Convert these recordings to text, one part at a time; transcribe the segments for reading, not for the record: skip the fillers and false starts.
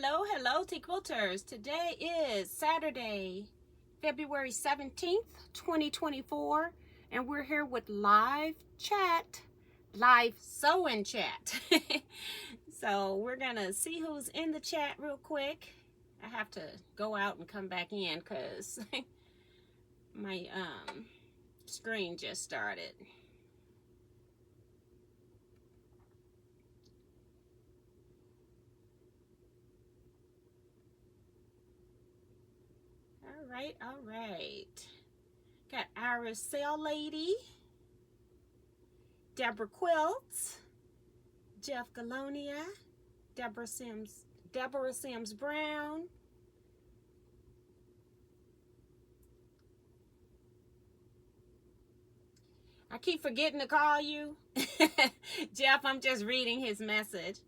Hello, Teaquilters. Today is Saturday, February 17th, 2024, and we're here with live sewing chat. So we're gonna see who's in the chat real quick. I have to go out and come back in because my screen just started. All right. Got Iris Sail Lady, Deborah Quilts, Jeff Galonia, Deborah Sims Brown, I keep forgetting to call you. Jeff, I'm just reading his message.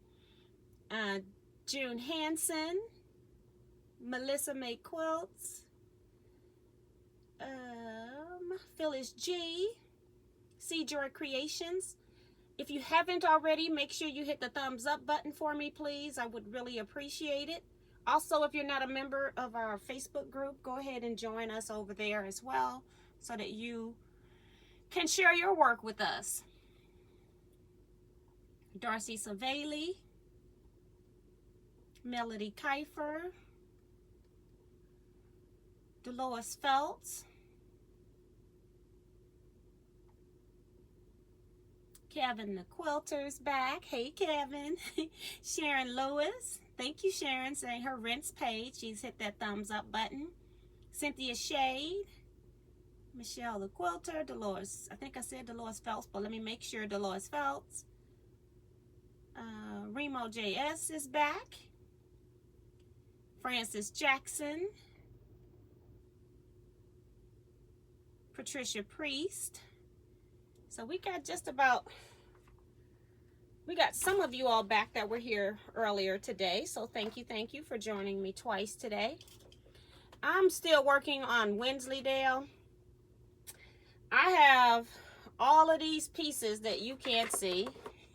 June Hanson, Melissa May Quilts, Phyllis G, C Joy Creations. If you haven't already, make sure you hit the thumbs up button for me, please. I would really appreciate it. Also, if you're not a member of our Facebook group, go ahead and join us over there as well so that you can share your work with us. Darcy Savali, Melody Kiefer, Dolores Phelps, Kevin the Quilter's back. Hey, Kevin. Sharon Lewis. Thank you, Sharon, saying her rent's paid. She's hit that thumbs up button. Cynthia Shade. Michelle the Quilter. Dolores. I think I said Dolores Phelps, but let me make sure. Dolores Phelps. Remo JS is back. Francis Jackson. Patricia Priest. So we got some of you all back that were here earlier today. So thank you for joining me twice today. I'm still working on Wensleydale. I have all of these pieces that you can't see.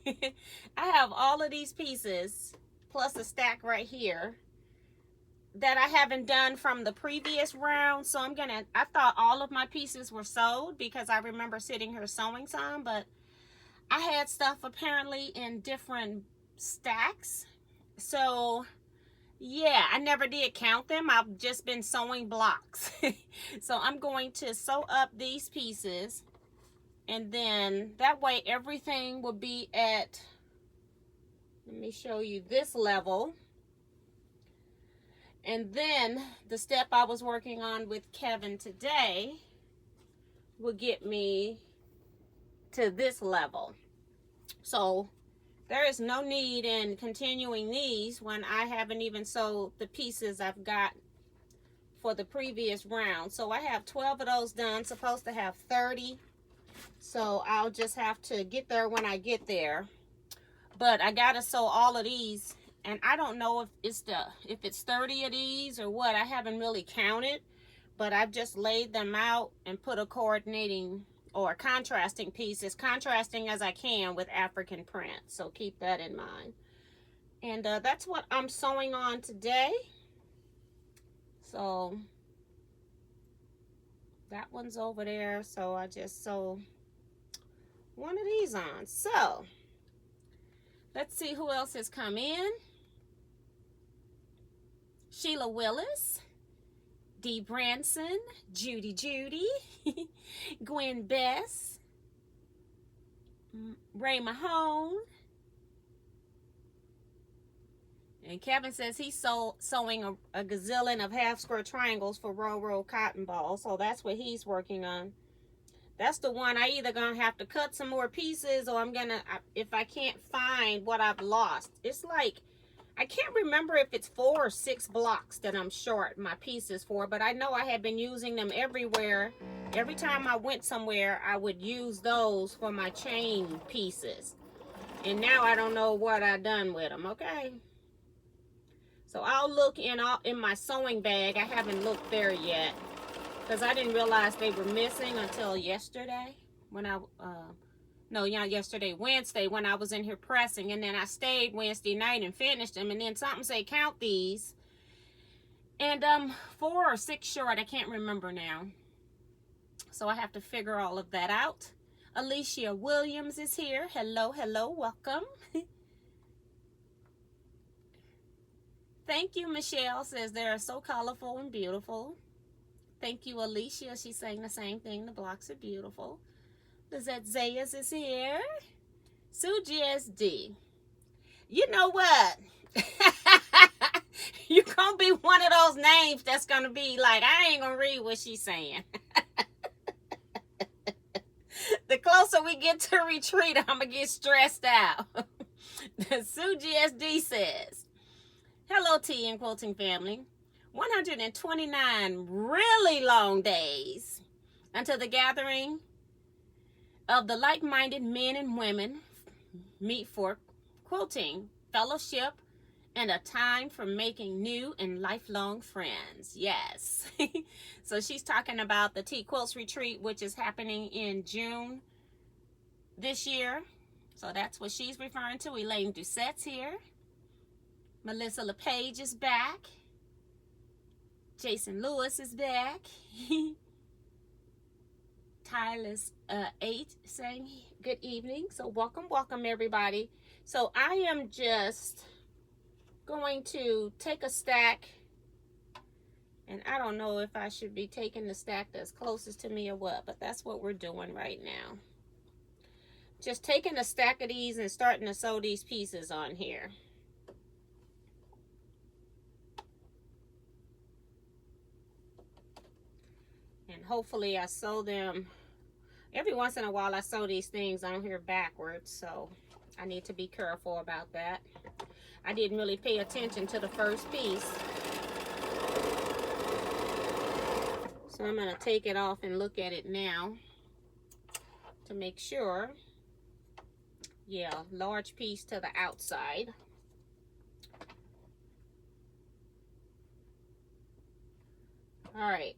I have all of these pieces plus a stack right here that I haven't done from the previous round. So I thought all of my pieces were sewed because I remember sitting here sewing some, but I had stuff apparently in different stacks. So yeah, I never did count them. I've just been sewing blocks. So I'm going to sew up these pieces, and then that way everything will be at, let me show you this level. And then the step I was working on with Kevin today will get me to this level. So there is no need in continuing these when I haven't even sewed the pieces I've got for the previous round. So I have 12 of those done, supposed to have 30. So I'll just have to get there when I get there. But I gotta sew all of these. And I don't know if it's 30 of these or what. I haven't really counted, but I've just laid them out and put a coordinating or contrasting piece, as contrasting as I can with African print. So keep that in mind. And that's what I'm sewing on today. So that one's over there. So I just sew one of these on. So let's see who else has come in. Sheila Willis, Dee Branson, Judy, Gwen Bess, Ray Mahone, and Kevin says he's sewing a gazillion of half square triangles for roll cotton balls, so that's what he's working on. That's the one I either gonna have to cut some more pieces, or I'm gonna, if I can't find what I've lost. It's like, I can't remember if it's 4 or 6 blocks that I'm short my pieces for, but I know I had been using them everywhere. Every time I went somewhere, I would use those for my chain pieces. And now I don't know what I've done with them, okay? So I'll look in my sewing bag. I haven't looked there yet because I didn't realize they were missing until yesterday when I No, not yesterday, Wednesday, when I was in here pressing, and then I stayed Wednesday night and finished them, and then something say count these, and 4 or 6 short, I can't remember now. So I have to figure all of that out. Alicia Williams is here. Hello, hello, welcome. Thank you, Michelle says they are so colorful and beautiful. Thank you, Alicia. She's saying the same thing. The blocks are beautiful. Lizette Zayas is here. Sue GSD. You know what? You're going to be one of those names that's going to be like, I ain't going to read what she's saying. The closer we get to retreat, I'm going to get stressed out. Sue GSD says, hello, tea and quilting family. 129 really long days until the gathering of the like-minded men and women meet for quilting, fellowship, and a time for making new and lifelong friends. Yes. So she's talking about the Teaquilts retreat, which is happening in June this year. So that's what she's referring to. Elaine Doucette's here. Melissa LePage is back. Jason Lewis is back. Tyler's 8 saying good evening. So welcome, welcome everybody. So I am just going to take a stack, and I don't know if I should be taking the stack that's closest to me or what, but that's what we're doing right now. Just taking a stack of these and starting to sew these pieces on here. And hopefully I sew them. Every once in a while I sew these things on here backwards, so I need to be careful about that. I didn't really pay attention to the first piece. So I'm going to take it off and look at it now to make sure. Yeah, large piece to the outside. All right.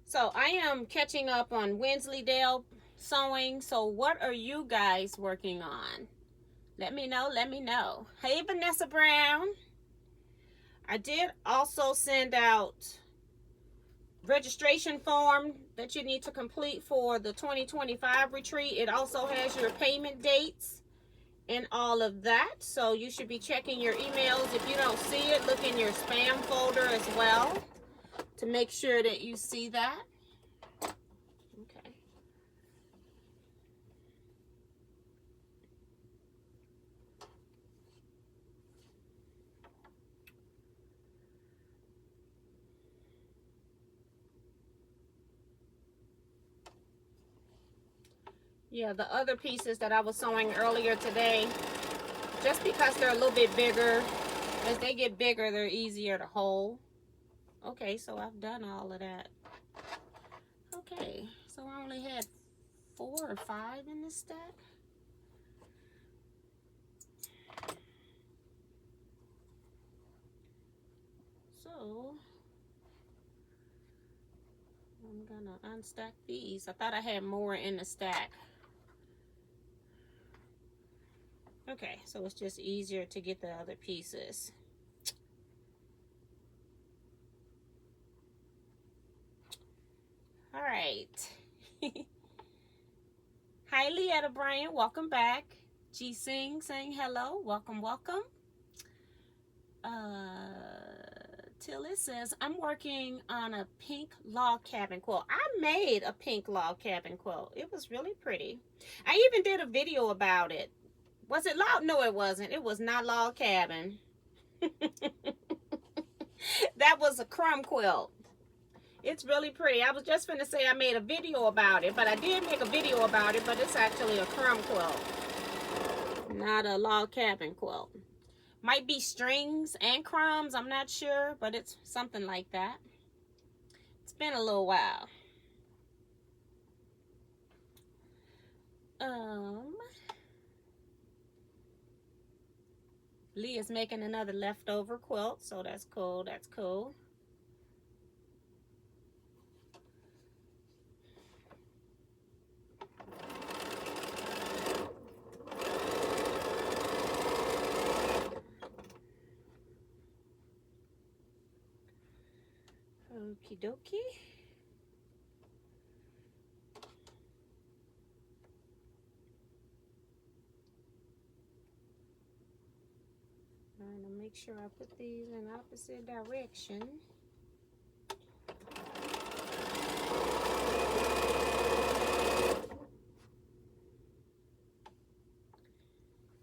So I am catching up on Wensleydale sewing. So what are you guys working on? Let me know, let me know. Hey, Vanessa Brown. I did also send out registration form that you need to complete for the 2025 retreat. It also has your payment dates and all of that. So you should be checking your emails. If you don't see it, look in your spam folder as well to make sure that you see that. Okay. Yeah, the other pieces that I was sewing earlier today, just because they're a little bit bigger, as they get bigger, they're easier to hold. Okay, so I've done all of that. Okay, so I only had 4 or 5 in this stack. So I'm gonna unstack these. I thought I had more in the stack. Okay, so it's just easier to get the other pieces. All right. Hi, Leetta Bryant. Welcome back. G Sing saying hello. Welcome, welcome. Tilly says, I'm working on a pink log cabin quilt. I made a pink log cabin quilt. It was really pretty. I even did a video about it. Was it log? No, it wasn't. It was not log cabin. That was a crumb quilt. It's really pretty. I was just going to say I made a video about it, but I did make a video about it, but it's actually a crumb quilt, not a log cabin quilt. Might be strings and crumbs, I'm not sure, but it's something like that. It's been a little while. Lee is making another leftover quilt, so that's cool, that's cool. Okie dokie. Trying to make sure I put these in opposite direction.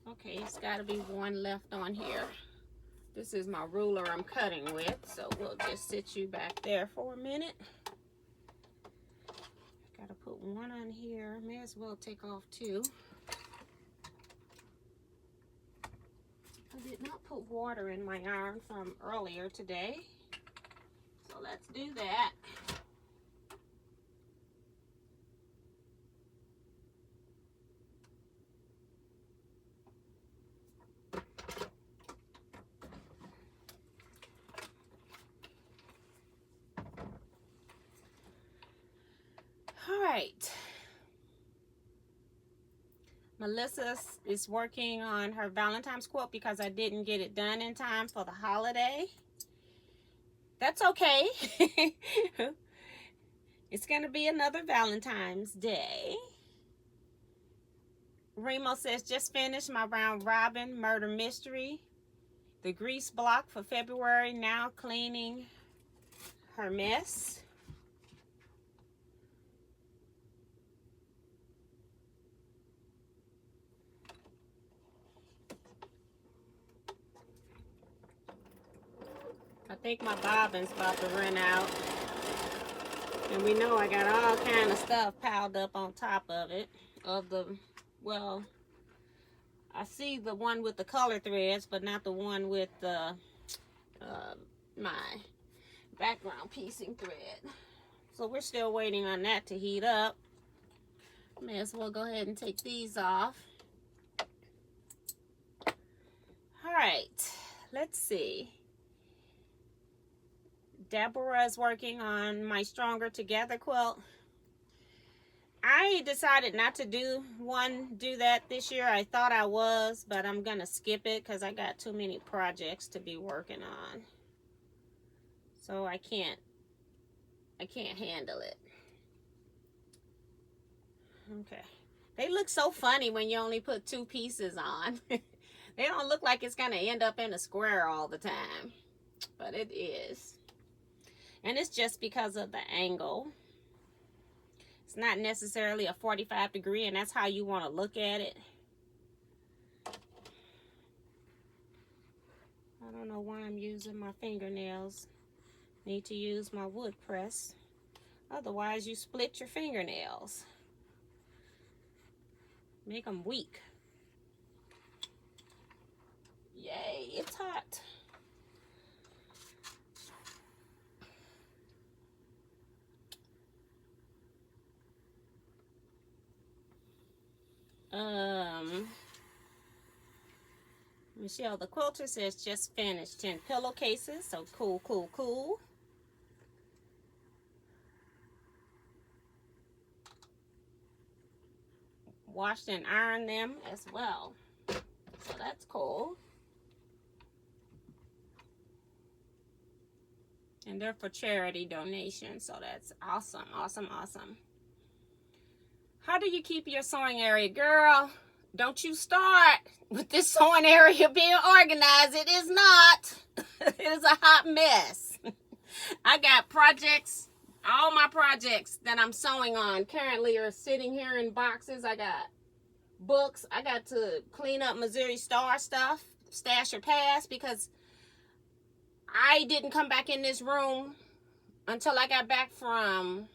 Okay, it's got to be one left on here. This is my ruler I'm cutting with, so we'll just sit you back there for a minute. Got to put one on here. May as well take off two. I did not put water in my iron from earlier today, so let's do that. All right. Melissa is working on her Valentine's quilt because I didn't get it done in time for the holiday. That's okay. It's going to be another Valentine's Day. Remo says, just finished my round robin murder mystery. The grease block for February, now cleaning her mess. I think my bobbin's about to run out. And we know I got all kind of stuff piled up on top of it. Well, I see the one with the color threads, but not the one with the my background piecing thread. So we're still waiting on that to heat up. May as well go ahead and take these off. All right, let's see. Deborah is working on my Stronger Together quilt. I decided not to do that this year. I thought I was, but I'm gonna skip it because I got too many projects to be working on. So I can't handle it. Okay. They look so funny when you only put two pieces on. They don't look like it's gonna end up in a square all the time, but it is. And it's just because of the angle. It's not necessarily a 45 degree, and that's how you want to look at it. I don't know why I'm using my fingernails. Need to use my wood press. Otherwise, you split your fingernails. Make them weak. Yay, it's hot. Michelle the Quilter says just finished 10 pillowcases, so cool, cool, cool. Washed and ironed them as well, so that's cool. And they're for charity donations, so that's awesome, awesome, awesome. How do you keep your sewing area? Girl, don't you start with this sewing area being organized. It is not. It is a hot mess. I got projects, all my projects that I'm sewing on currently are sitting here in boxes. I got books. I got to clean up Missouri Star stuff, stash or pass, because I didn't come back in this room until I got back from...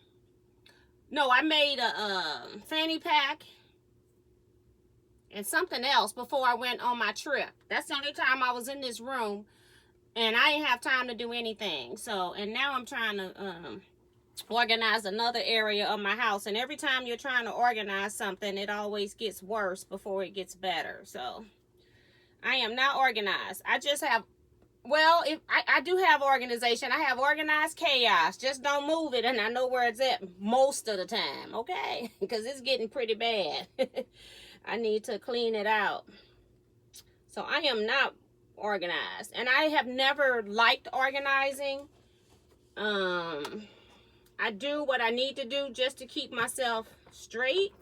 No, I made a fanny pack and something else before I went on my trip. That's the only time I was in this room, and I didn't have time to do anything. So, and now I'm trying to organize another area of my house. And every time you're trying to organize something, it always gets worse before it gets better. So, I am not organized. I just have... Well, if I do have organization. I have organized chaos. Just don't move it, and I know where it's at most of the time, okay? Because it's getting pretty bad. I need to clean it out. So I am not organized. And I have never liked organizing. I do what I need to do just to keep myself straight.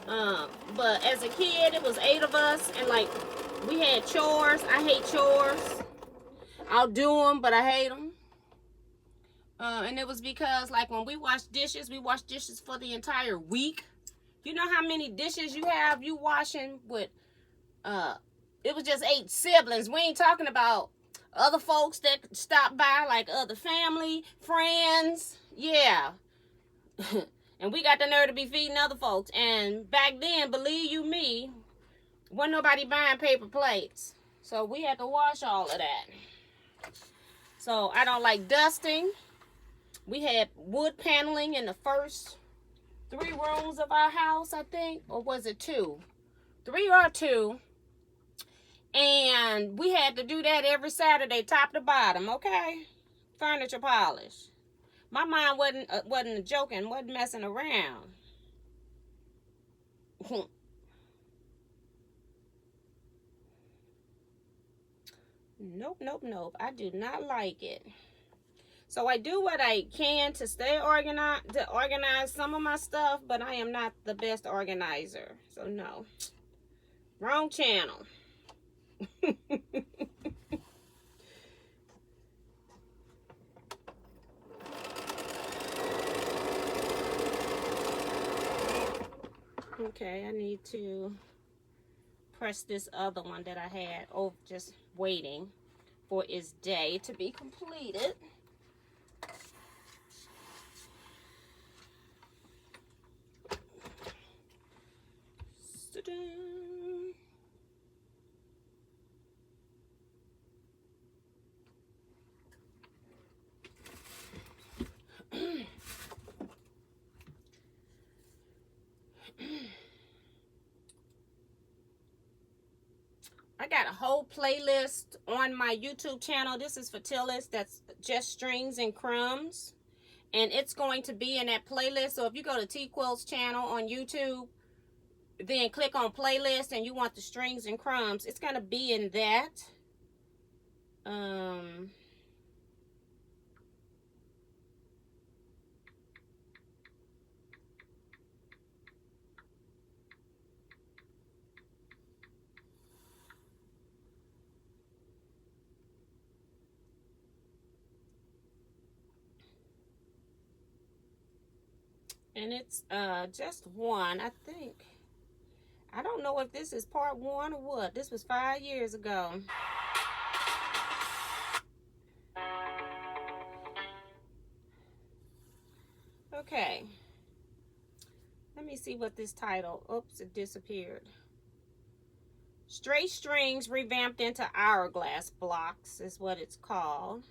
But as a kid, it was 8 of us, and like we had chores. I hate chores. I'll do them, but I hate them. And it was because like when we wash dishes for the entire week. You know how many dishes you washing with, it was just 8 siblings. We ain't talking about other folks that stop by, like other family, friends. Yeah. And we got the nerve to be feeding other folks. And back then, believe you me, wasn't nobody buying paper plates. So we had to wash all of that. So I don't like dusting. We had wood paneling in the first 3 rooms of our house, I think. Or was it 2? 3 or 2. And we had to do that every Saturday, top to bottom, okay? Furniture polish. My mind wasn't joking, wasn't messing around. Nope. I do not like it. So I do what I can to stay organized, to organize some of my stuff, but I am not the best organizer. So no. Wrong channel. Okay, I need to press this other one that I had. Oh, just waiting for its day to be completed. I got a whole playlist on my YouTube channel. This is for Teaquilts. That's just strings and crumbs. And it's going to be in that playlist. So if you go to Teaquilts channel on YouTube, then click on playlist and you want the strings and crumbs, it's going to be in that. And it's just one, I think. I don't know if this is part 1 or what. This was 5 years ago. Okay. Let me see what this title. Oops, it disappeared. Straight Strings Revamped into Hourglass Blocks is what it's called.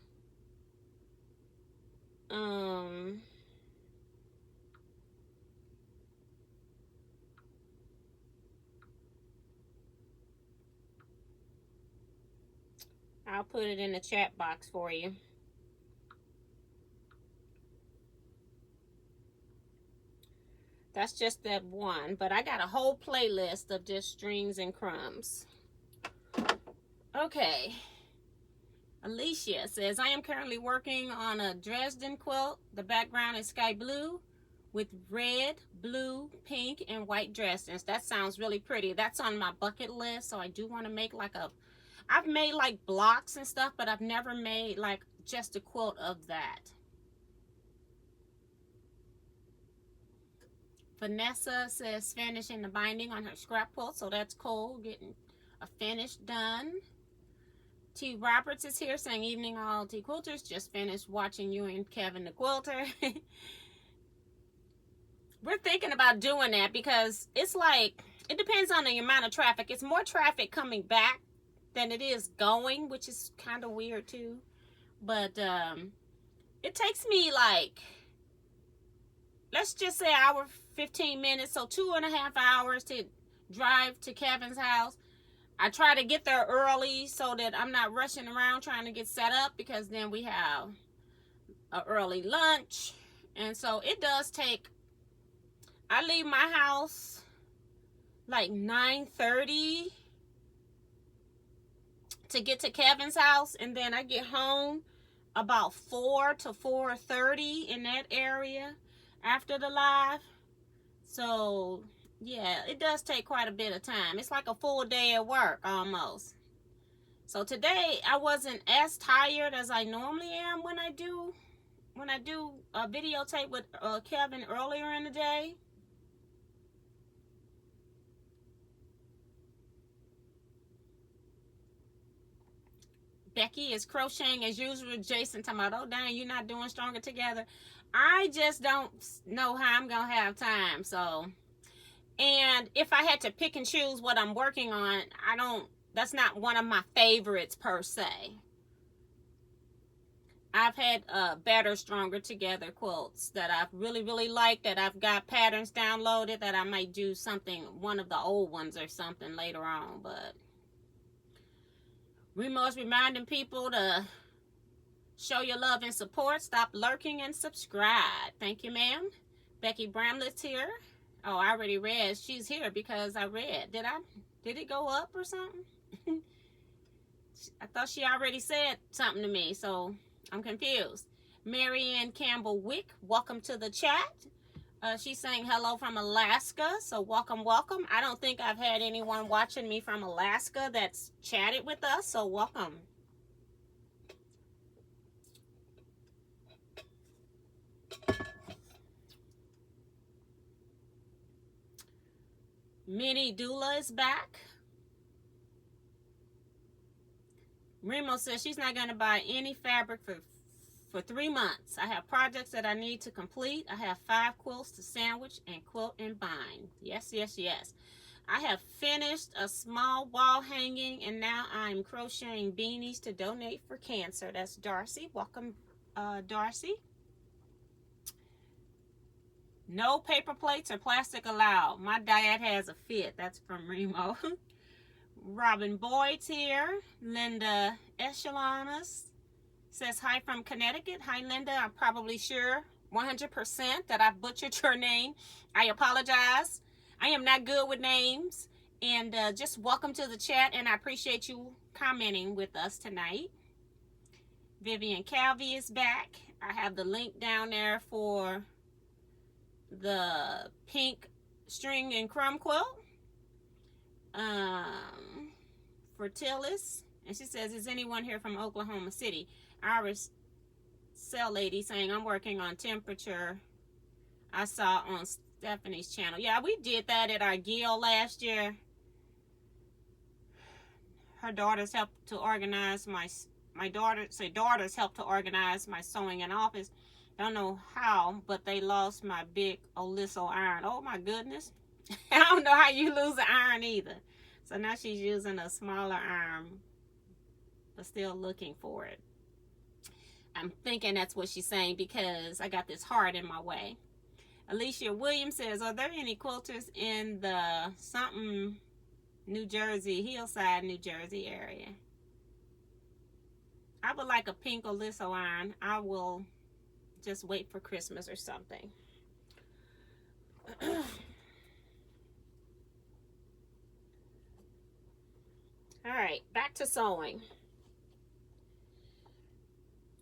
I'll put it in the chat box for you. That's just that one, but I got a whole playlist of just strings and crumbs. Okay. Alicia says, I am currently working on a Dresden quilt. The background is sky blue with red, blue, pink, and white Dresdens. That sounds really pretty. That's on my bucket list, so I do want to make like a... I've made like blocks and stuff, but I've never made like just a quilt of that. Vanessa says finishing the binding on her scrap quilt, so that's cool. Getting a finish done. T. Roberts is here saying, evening all T Quilters. Just finished watching you and Kevin the Quilter. We're thinking about doing that because it's like, it depends on the amount of traffic. It's more traffic coming back than it is going, which is kind of weird too. But it takes me like, let's just say hour 15 minutes, so 2.5 hours to drive to Kevin's house. I try to get there early so that I'm not rushing around trying to get set up, because then we have an early lunch. And so it does take, I leave my house like 9:30 to get to Kevin's house, and then I get home about 4 to 4:30 in that area after the live. So yeah, it does take quite a bit of time. It's like a full day at work almost. So today I wasn't as tired as I normally am when I do a videotape with Kevin earlier in the day. Becky is crocheting as usual. Jason talking about, oh dang, you're not doing Stronger Together. I just don't know how I'm gonna have time. So, and if I had to pick and choose what I'm working on, that's not one of my favorites per se. I've had better Stronger Together quilts that I've really liked, that I've got patterns downloaded, that I might do something, one of the old ones or something later on. But Remo's reminding people to show your love and support. Stop lurking and subscribe. Thank you, ma'am. Becky Bramlett's here. Oh, I already read. She's here because I read. Did it go up or something? I thought she already said something to me, so I'm confused. Marianne Campbell Wick, welcome to the chat. She's saying hello from Alaska, so welcome. I don't think I've had anyone watching me from Alaska that's chatted with us, so welcome. Minnie Dula is back. Remo says she's not going to buy any fabric for 3 months. I have projects that I need to complete. I have 5 quilts to sandwich and quilt and bind. Yes. I have finished a small wall hanging, and now I'm crocheting beanies to donate for cancer. That's Darcy. Welcome, Darcy. No paper plates or plastic allowed. My dad has a fit. That's from Remo. Robin Boyd's here. Linda Echelanas says hi from Connecticut. Hi, Linda. I'm probably sure 100% that I butchered your name. I apologize. I am not good with names. And just welcome to the chat, and I appreciate you commenting with us tonight. Vivian Calvi is back. I have the link down there for the pink string and crumb quilt for Tillis. And she says, is anyone here from Oklahoma City? Iris Cell Lady saying, I'm working on temperature. I saw on Stephanie's channel. Yeah, we did that at our guild last year. Her daughters helped to organize daughters helped to organize my sewing in office. Don't know how, but they lost my big Oliso iron. Oh my goodness. I don't know how you lose an iron either. So now she's using a smaller iron, but still looking for it. I'm thinking that's what she's saying because I got this heart in my way. Alicia Williams says, are there any quilters in the something New Jersey, Hillside, New Jersey area? I would like a pink Oliso iron. I will just wait for Christmas or something. All right, back to sewing.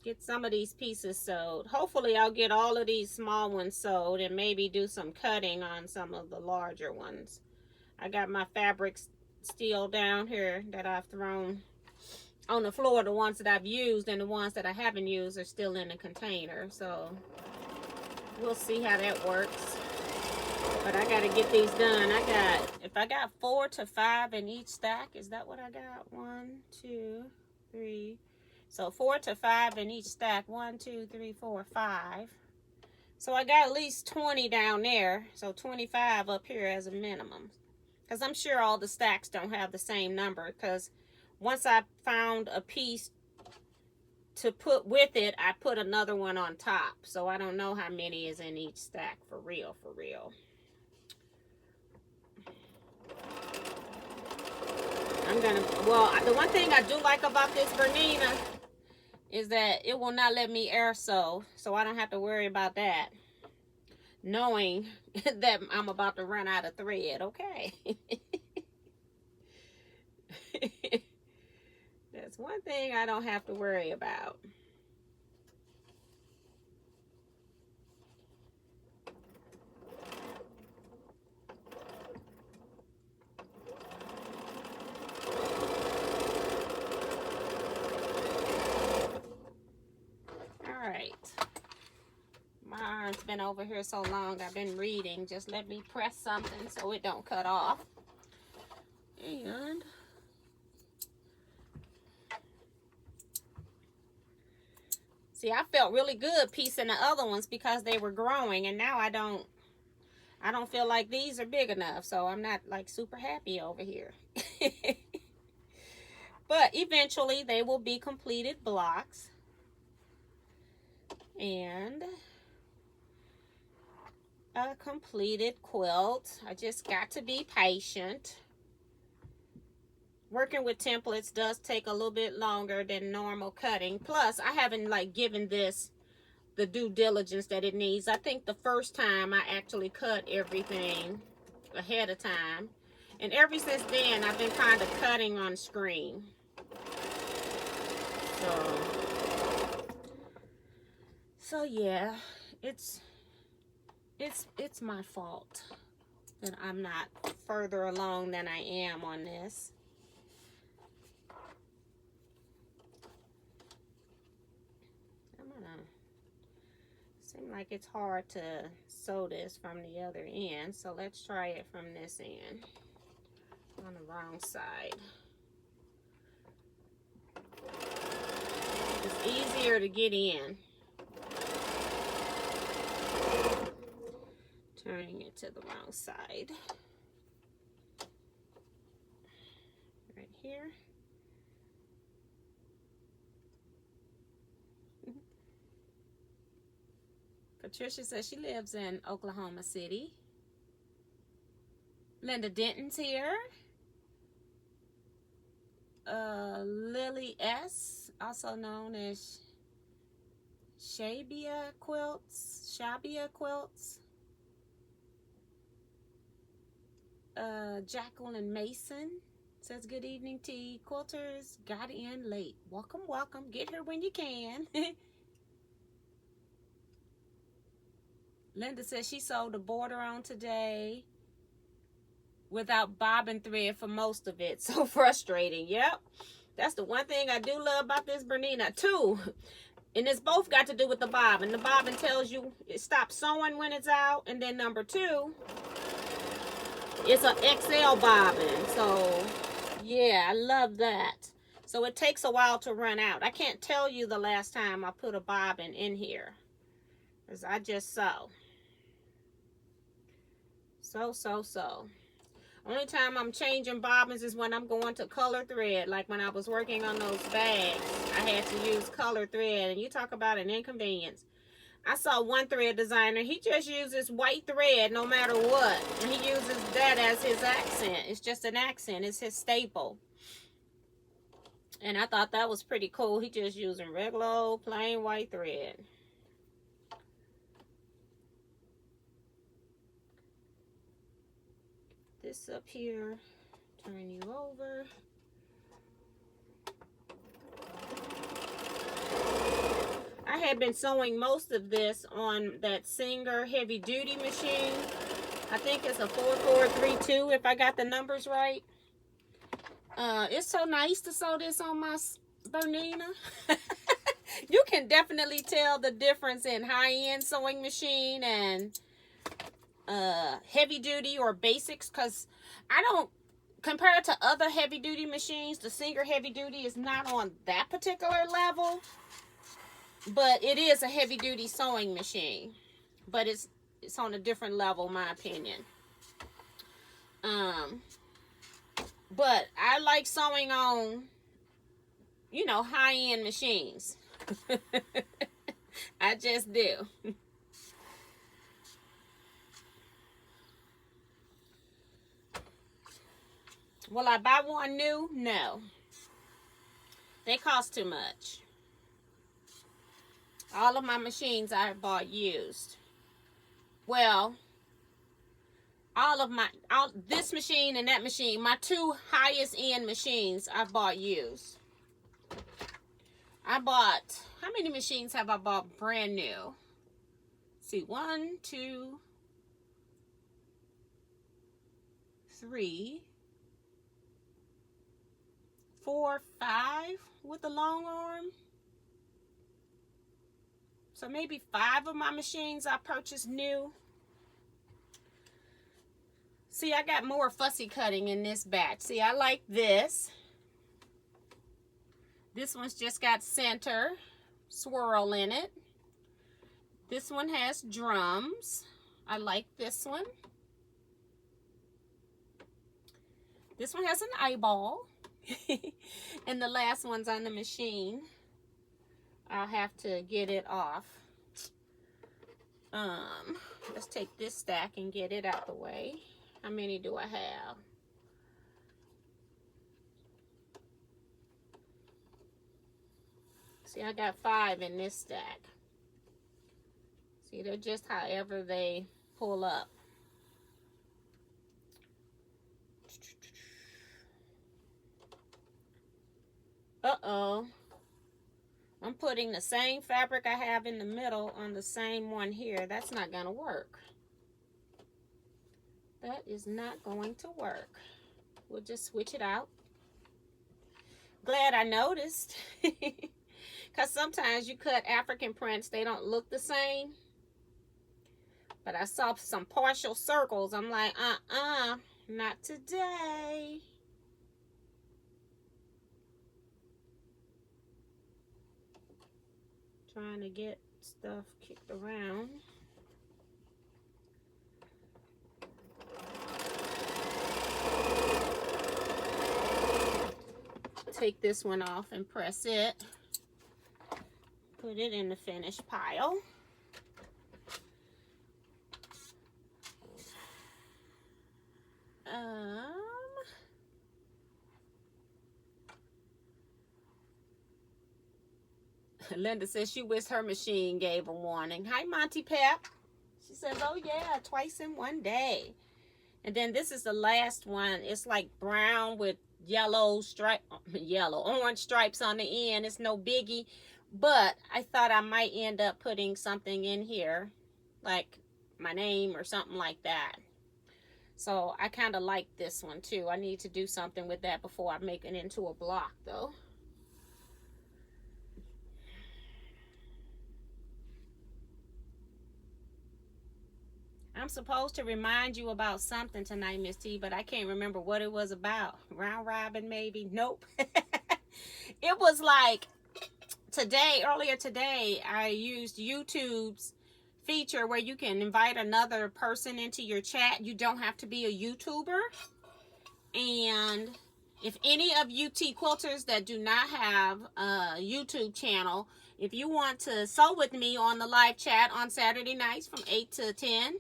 Get some of these pieces sewed. Hopefully I'll get all of these small ones sewed and maybe do some cutting on some of the larger ones. I got my fabrics still down here that I've thrown on the floor. The ones that I've used and the ones that I haven't used are still in the container. So we'll see how that works. But I got to get these done. If I got 4 to 5 in each stack, is that what I got? 1, 2, 3. So 4 to 5 in each stack. 1, 2, 3, 4, 5. So I got at least 20 down there. So 25 up here as a minimum. Because I'm sure all the stacks don't have the same number. Because once I found a piece to put with it, I put another one on top. So I don't know how many is in each stack for real, for real. The one thing I do like about this Bernina is that it will not let me air sew, so I don't have to worry about that. Knowing that I'm about to run out of thread, okay? That's one thing I don't have to worry about. been over here so long. I've been reading. Just let me press something so it don't cut off. And see, I felt really good piecing the other ones because they were growing, and now I don't feel like these are big enough, so I'm not like super happy over here. But eventually they will be completed blocks. And a completed quilt. I just got to be patient. Working with templates does take a little bit longer than normal cutting. Plus, I haven't like given this the due diligence that it needs. I think the first time I actually cut everything ahead of time. And ever since then, I've been kind of cutting on screen. So yeah, it's my fault that I'm not further along than I am on this. Seems like it's hard to sew this from the other end, so let's try it from this end on the wrong side. It's easier to get in. Turning it to the wrong side. Right here. Patricia says she lives in Oklahoma City. Linda Denton's here. Lily S., also known as Shabia Quilts. Jacqueline Mason says, good evening, Teaquilters. Got in late. Welcome, welcome. Get here when you can. Linda says she sewed a border on today without bobbin thread for most of it. So frustrating. Yep. That's the one thing I do love about this Bernina too. And it's both got to do with the bobbin. The bobbin tells you it stops sewing when it's out. And then number two, it's an XL bobbin. So yeah, I love that. So it takes a while to run out. I can't tell you the last time I put a bobbin in here, because I just sew. So. Only time I'm changing bobbins is when I'm going to color thread. Like when I was working on those bags, I had to use color thread. And you talk about an inconvenience. I saw one thread designer, he just uses white thread no matter what. And he uses that as his accent. It's just an accent. It's his staple. And I thought that was pretty cool. He just using regular old plain white thread. This up here, turn you over. I had been sewing most of this on that Singer heavy duty machine. I think it's a 4432 if I got the numbers right. It's so nice to sew this on my Bernina. You can definitely tell the difference in high-end sewing machine and heavy duty or basics, because I don't, compared to other heavy duty machines, the Singer heavy duty is not on that particular level, but it is a heavy duty sewing machine, but it's on a different level, in my opinion. But I like sewing on, you know, high-end machines. I just do. Will I buy one new? No. They cost too much. All of my machines I bought used. Well, this machine and that machine, my two highest end machines I bought used. I bought, how many machines have I bought brand new? Let's see, 1, 2, 3, 4, 5 with the long arm. So maybe 5 of my machines I purchased new. See, I got more fussy cutting in this batch. See, I like this. This one's just got center swirl in it. This one has drums. I like this one. This one has an eyeball. And the last one's on the machine. I'll have to get it off. Let's take this stack and get it out the way. How many do I have? See, I got 5 in this stack. See, they're just however they pull up. Uh-oh. I'm putting the same fabric I have in the middle on the same one here. That's not going to work. That is not going to work. We'll just switch it out. Glad I noticed. Because sometimes you cut African prints, they don't look the same. But I saw some partial circles. I'm like, not today. Trying to get stuff kicked around. Take this one off and press it. Put it in the finished pile. Linda says she wished her machine gave a warning. Hi, Monty Pep. She says, oh yeah, twice in one day. And then this is the last one. It's like brown with yellow orange stripes on the end. It's no biggie. But I thought I might end up putting something in here, like my name or something like that. So I kind of like this one too. I need to do something with that before I make it into a block though. I'm supposed to remind you about something tonight, Miss T, but I can't remember what it was about. Round robin, maybe? Nope. It was like earlier today, I used YouTube's feature where you can invite another person into your chat. You don't have to be a YouTuber. And if any of you Teaquilters that do not have a YouTube channel, if you want to sew with me on the live chat on Saturday nights from 8 to 10,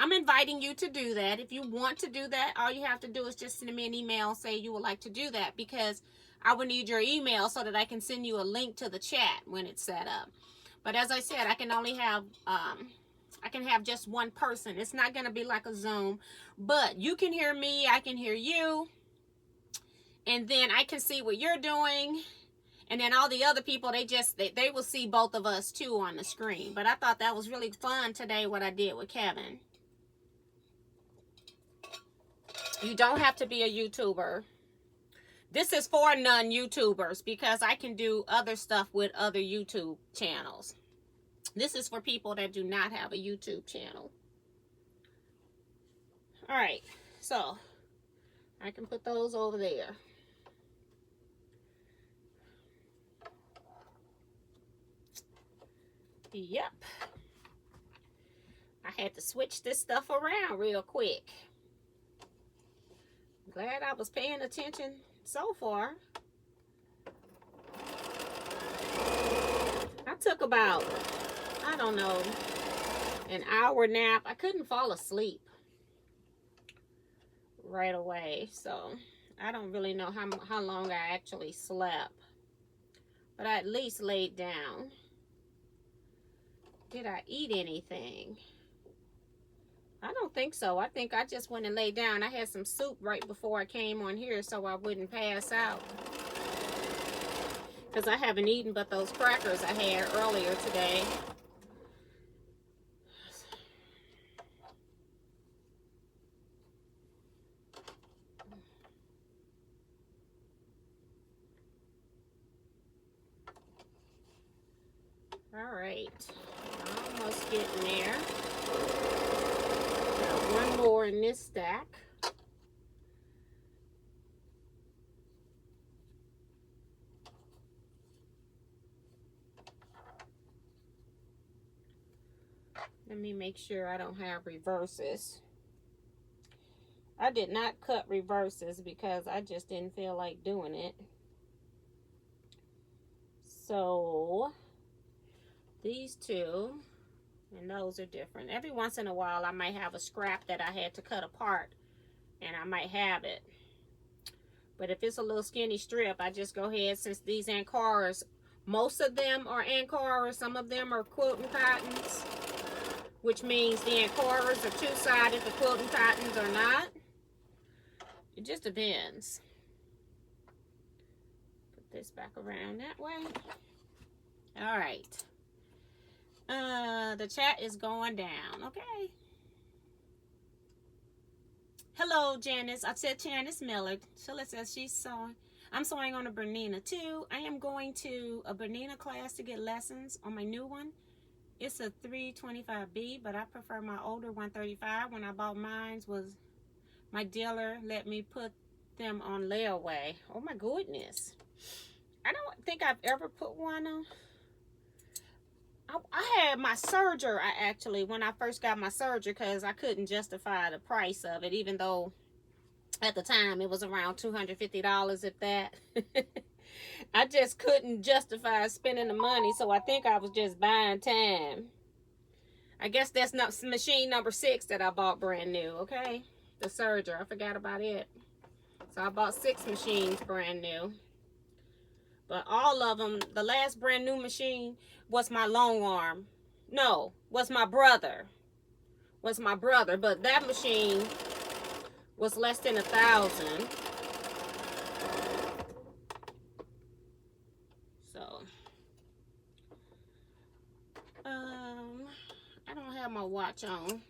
I'm inviting you to do that. If you want to do that, all you have to do is just send me an email, say you would like to do that, because I will need your email so that I can send you a link to the chat when it's set up. But as I said, I can only have, I can have just one person. It's not going to be like a Zoom, but you can hear me, I can hear you, and then I can see what you're doing. And then all the other people, they will see both of us too on the screen. But I thought that was really fun today, what I did with Kevin. You don't have to be a YouTuber. This is for non-YouTubers because I can do other stuff with other YouTube channels. This is for people that do not have a YouTube channel. All right, so I can put those over there. Yep. I had to switch this stuff around real quick. Glad I was paying attention so far. I took about, I don't know, an hour nap. I couldn't fall asleep right away, so I don't really know how long I actually slept. But I at least laid down. Did I eat anything? I don't think so. I think I just went and laid down. I had some soup right before I came on here so I wouldn't pass out. Because I haven't eaten but those crackers I had earlier today. All right. almost getting there. Got one more in this stack. Let me make sure I don't have reverses. I did not cut reverses because I just didn't feel like doing it. So these two and those are different. Every once in a while I might have a scrap that I had to cut apart and I might have it. But if it's a little skinny strip, I just go ahead, since these Ancaras, most of them are Ancaras, some of them are quilting cottons, which means the Ancaras are two-sided, the quilting cottons are not. It just depends. Put this back around that way. All right. The chat is going down, okay? Hello, Janice. I said Janice Millard. Sheila says she's sewing. I'm sewing on a Bernina too. I am going to a Bernina class to get lessons on my new one. It's a 325B, but I prefer my older 135. When I bought mine, my dealer let me put them on layaway. Oh my goodness. I don't think I've ever put one on. I had my serger, when I first got my serger, because I couldn't justify the price of it, even though at the time it was around $250, if that. I just couldn't justify spending the money, so I think I was just buying time. I guess that's not machine number 6 that I bought brand new, okay? The serger, I forgot about it. So I bought 6 machines brand new. But all of them, the last brand new machine was my long arm. No, was my brother. But that machine was less than $1,000. So, I don't have my watch on.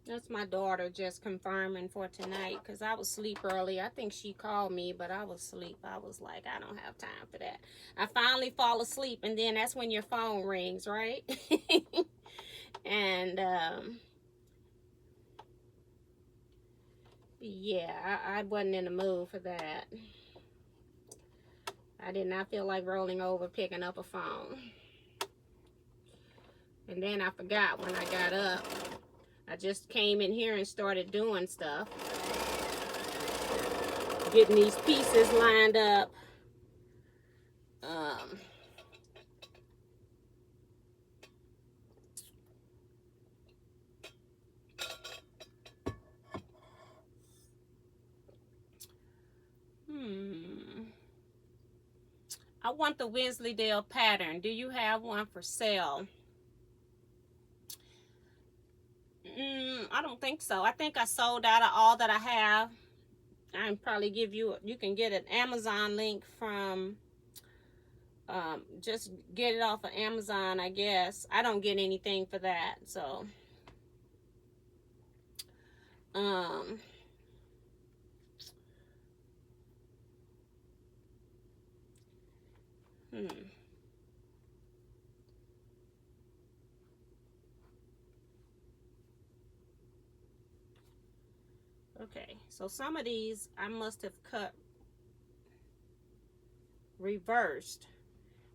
That's my daughter just confirming for tonight, because I was asleep early. I think she called me, but I was asleep. I was like, I don't have time for that. I finally fall asleep, and then that's when your phone rings, right? And, yeah, I wasn't in the mood for that. I did not feel like rolling over picking up a phone. And then I forgot when I got up. I just came in here and started doing stuff. Getting these pieces lined up. I want the Wensleydale pattern. Do you have one for sale? I don't think so. I think I sold out of all that I have. I can probably give you, you can get an Amazon link from, just get it off of Amazon, I guess. I don't get anything for that, so. Okay, so some of these I must have cut reversed,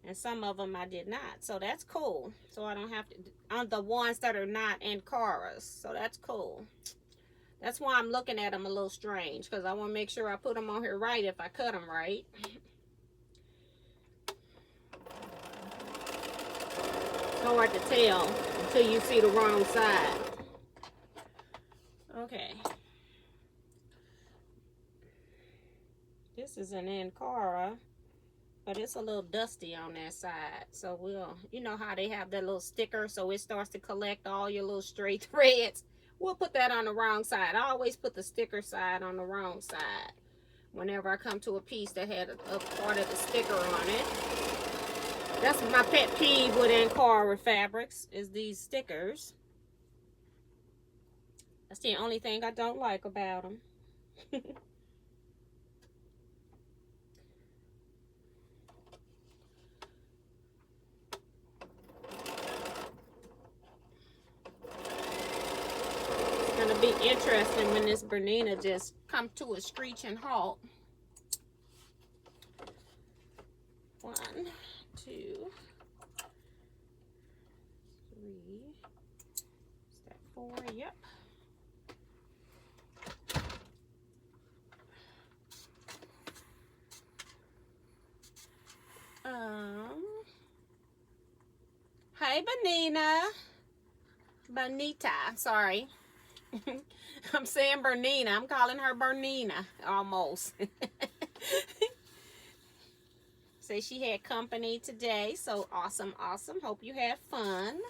and some of them I did not, so that's cool. So I don't have to, on the ones that are not Ancaras, so that's cool. That's why I'm looking at them a little strange, because I want to make sure I put them on here right if I cut them right. It's hard to tell until you see the wrong side. Okay. This is an Ankara, but it's a little dusty on that side. So we'll, you know how they have that little sticker so it starts to collect all your little stray threads. We'll put that on the wrong side. I always put the sticker side on the wrong side whenever I come to a piece that had a part of the sticker on it. That's my pet peeve with Ankara fabrics, is these stickers. That's the only thing I don't like about them. It's gonna be interesting when this Bernina just come to a screeching halt. 1, 2, 3. Is that 4? Yep. Hey, Bonita, sorry. I'm saying Bernina. I'm calling her Bernina, almost. Say she had company today, so awesome, awesome. Hope you had fun.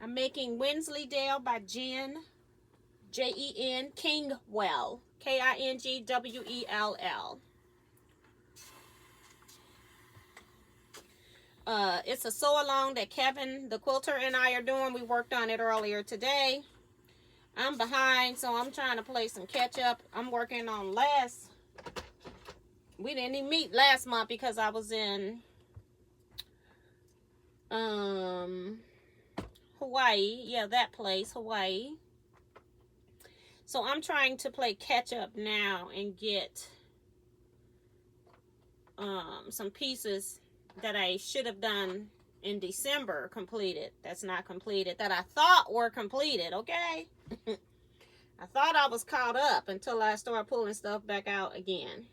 I'm making Wensleydale by Jen, Jen Kingwell, Kingwell. It's a sew along that Kevin, the quilter, and I are doing. We worked on it earlier today. I'm behind, so I'm trying to play some catch up. I'm working on we didn't even meet last month because I was in Hawaii. Yeah, that place, Hawaii. So I'm trying to play catch up now and get some pieces that I should have done in December completed. That's not completed. That I thought were completed, okay? I thought I was caught up until I started pulling stuff back out again.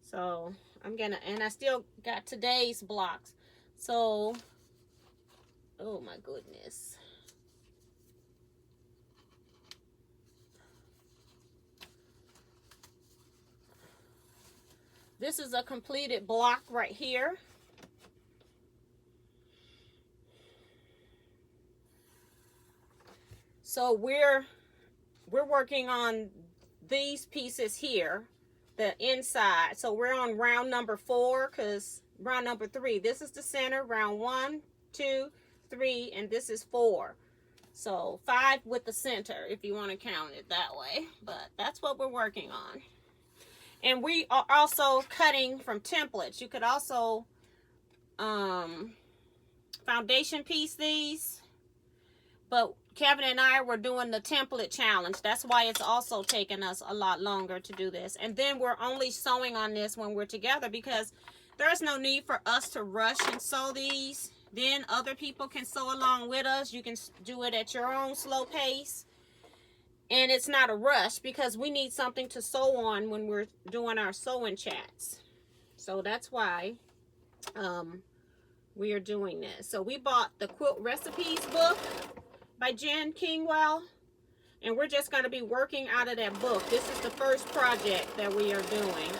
So and I still got today's blocks. So, oh my goodness. This is a completed block right here. So we're working on these pieces here, the inside. So we're on round number 4, because round number 3, this is the center, round 1, 2, 3, and this is 4. So 5 with the center, if you want to count it that way. But that's what we're working on. And we are also cutting from templates. You could also foundation piece these. But Kevin and I were doing the template challenge. That's why it's also taken us a lot longer to do this. And then we're only sewing on this when we're together, because there's no need for us to rush and sew these. Then other people can sew along with us. You can do it at your own slow pace. And it's not a rush, because we need something to sew on when we're doing our sewing chats. So that's why we are doing this. So we bought the Quilt Recipes book by Jen Kingwell, and we're just going to be working out of that book. This is the first project that we are doing.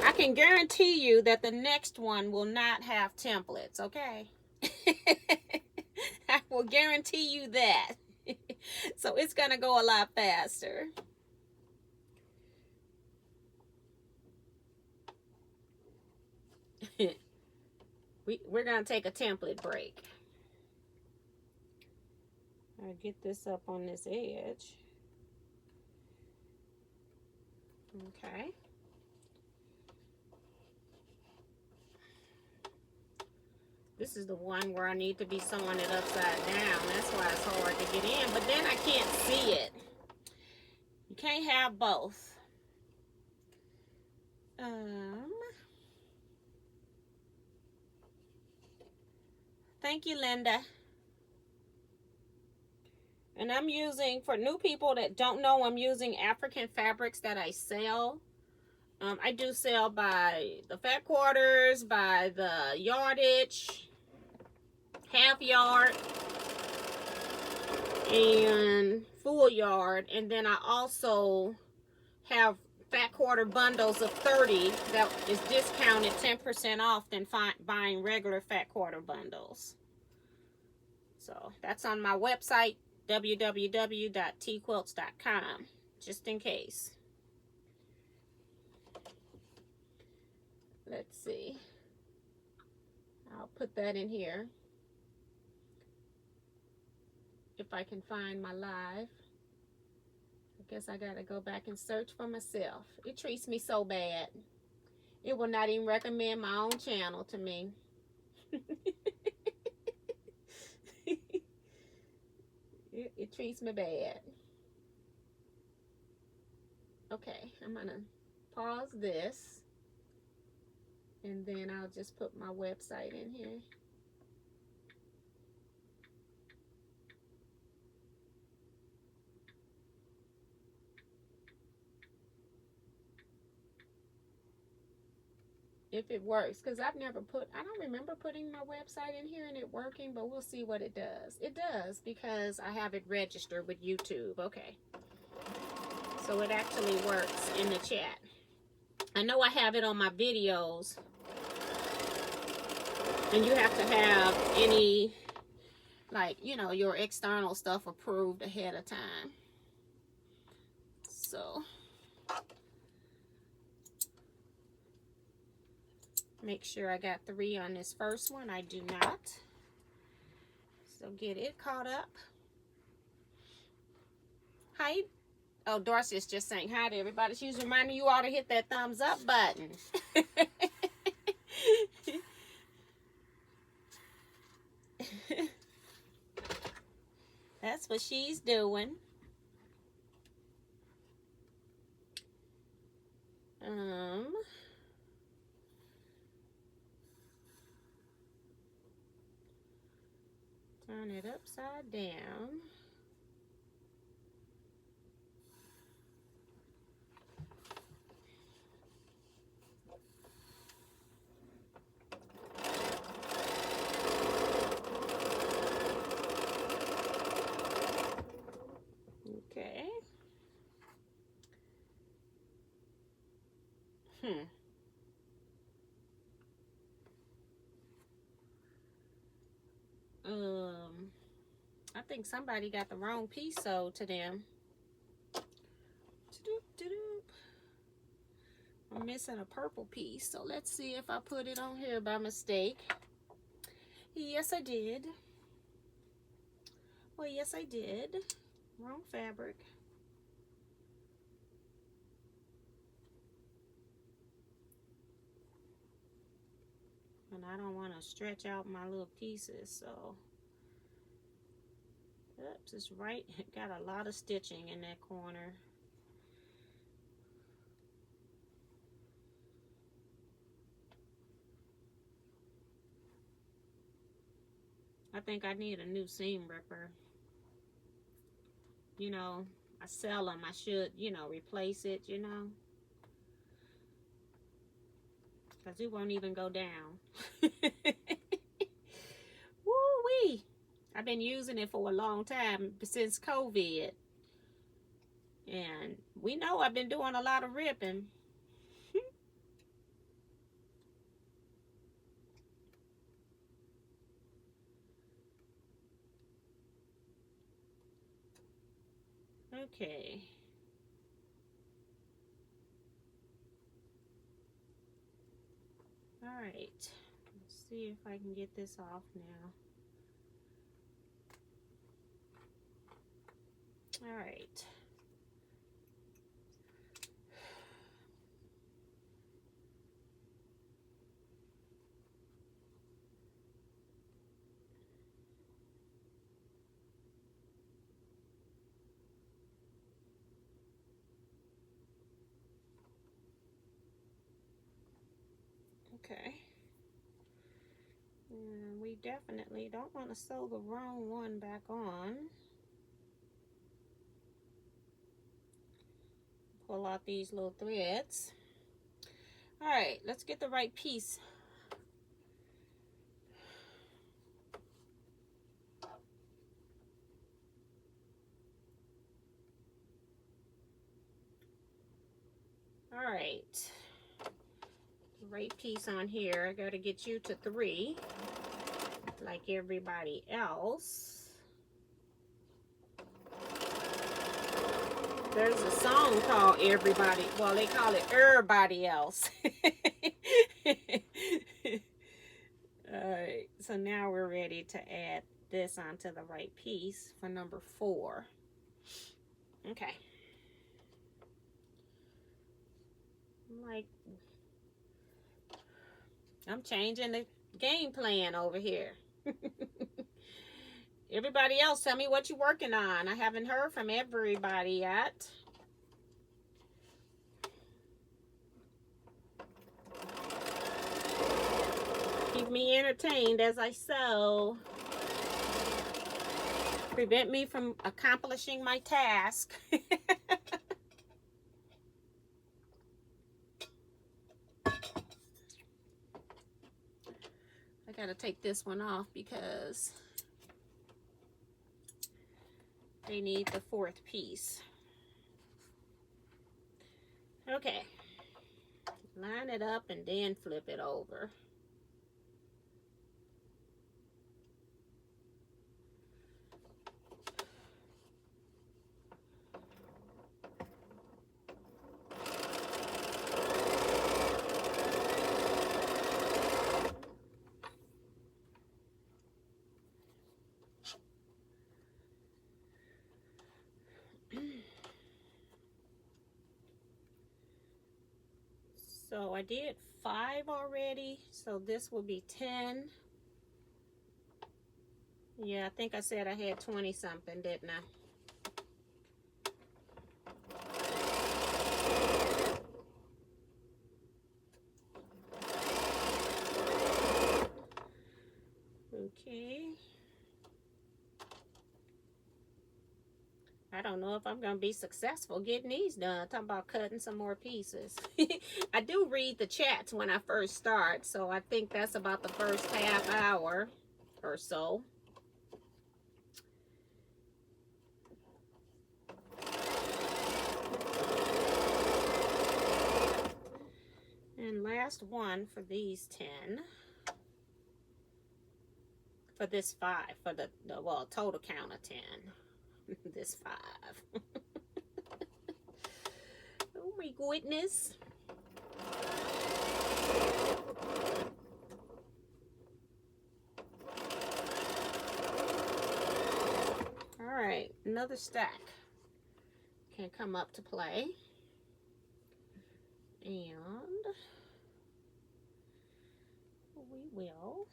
I can guarantee you that the next one will not have templates, okay? I will guarantee you that. So it's going to go a lot faster. We're going to take a template break. I'll get this up on this edge. Okay. This is the one where I need to be sewing it upside down. That's why it's hard to get in. But then I can't see it. You can't have both. Thank you, Linda. And I'm using, for new people that don't know, I'm using African fabrics that I sell. I do sell by the fat quarters, by the yardage, half yard, and full yard. And then I also have fat quarter bundles of 30 that is discounted 10% off than buying regular fat quarter bundles. So that's on my website, www.teaquilts.com, just in case. Let's see. I'll put that in here if I can find my live. I guess I gotta go back and search for myself. It treats me so bad. It will not even recommend my own channel to me. It treats me bad. Okay, I'm gonna pause this, and then I'll just put my website in here. If it works, because I don't remember putting my website in here and it working, but we'll see what it does. It does, because I have it registered with YouTube. Okay, so it actually works in the chat. I know I have it on my videos, and you have to have any, like, you know, your external stuff approved ahead of time. So make sure I got 3 on this first one. I do not. So get it caught up. Hi. Oh, Darcy is just saying hi to everybody. She's reminding you all to hit that thumbs up button. That's what she's doing. Turn it upside down. Okay. I think somebody got the wrong piece sold to them. I'm missing a purple piece, so let's see if I put it on here by mistake. Yes, I did. Well, yes, I did. Wrong fabric. And I don't want to stretch out my little pieces, so. Oops, it's right. It got a lot of stitching in that corner. I think I need a new seam ripper. You know, I sell them. I should, you know, replace it, you know. Because it won't even go down. Woo-wee. I've been using it for a long time, since COVID. And we know I've been doing a lot of ripping. Okay. All right. Let's see if I can get this off now. All right. Okay. And we definitely don't want to sew the wrong one back on. Pull out these little threads. All right, let's get the right piece. All right. Right piece on here. I got to get you to 3 like everybody else. There's a song called Everybody. Well, they call it Everybody Else. Alright, so now we're ready to add this onto the right piece for number 4. Okay. I'm changing the game plan over here. Everybody else, tell me what you're working on. I haven't heard from everybody yet. Keep me entertained as I sew. Prevent me from accomplishing my task. I gotta take this one off because they need the 4th piece. Okay. Line it up and then flip it over. So I did 5 already, so this will be 10. Yeah, I think I said I had 20 something, didn't I? Okay. I don't know if I'm going to be successful getting these done. Talking about cutting some more pieces. I do read the chats when I first start, so I think that's about the first half hour or so. And last one for these 10. For this 5, for the well, total count of 10. This 5. Oh my goodness. All right, another stack can come up to play. And we will.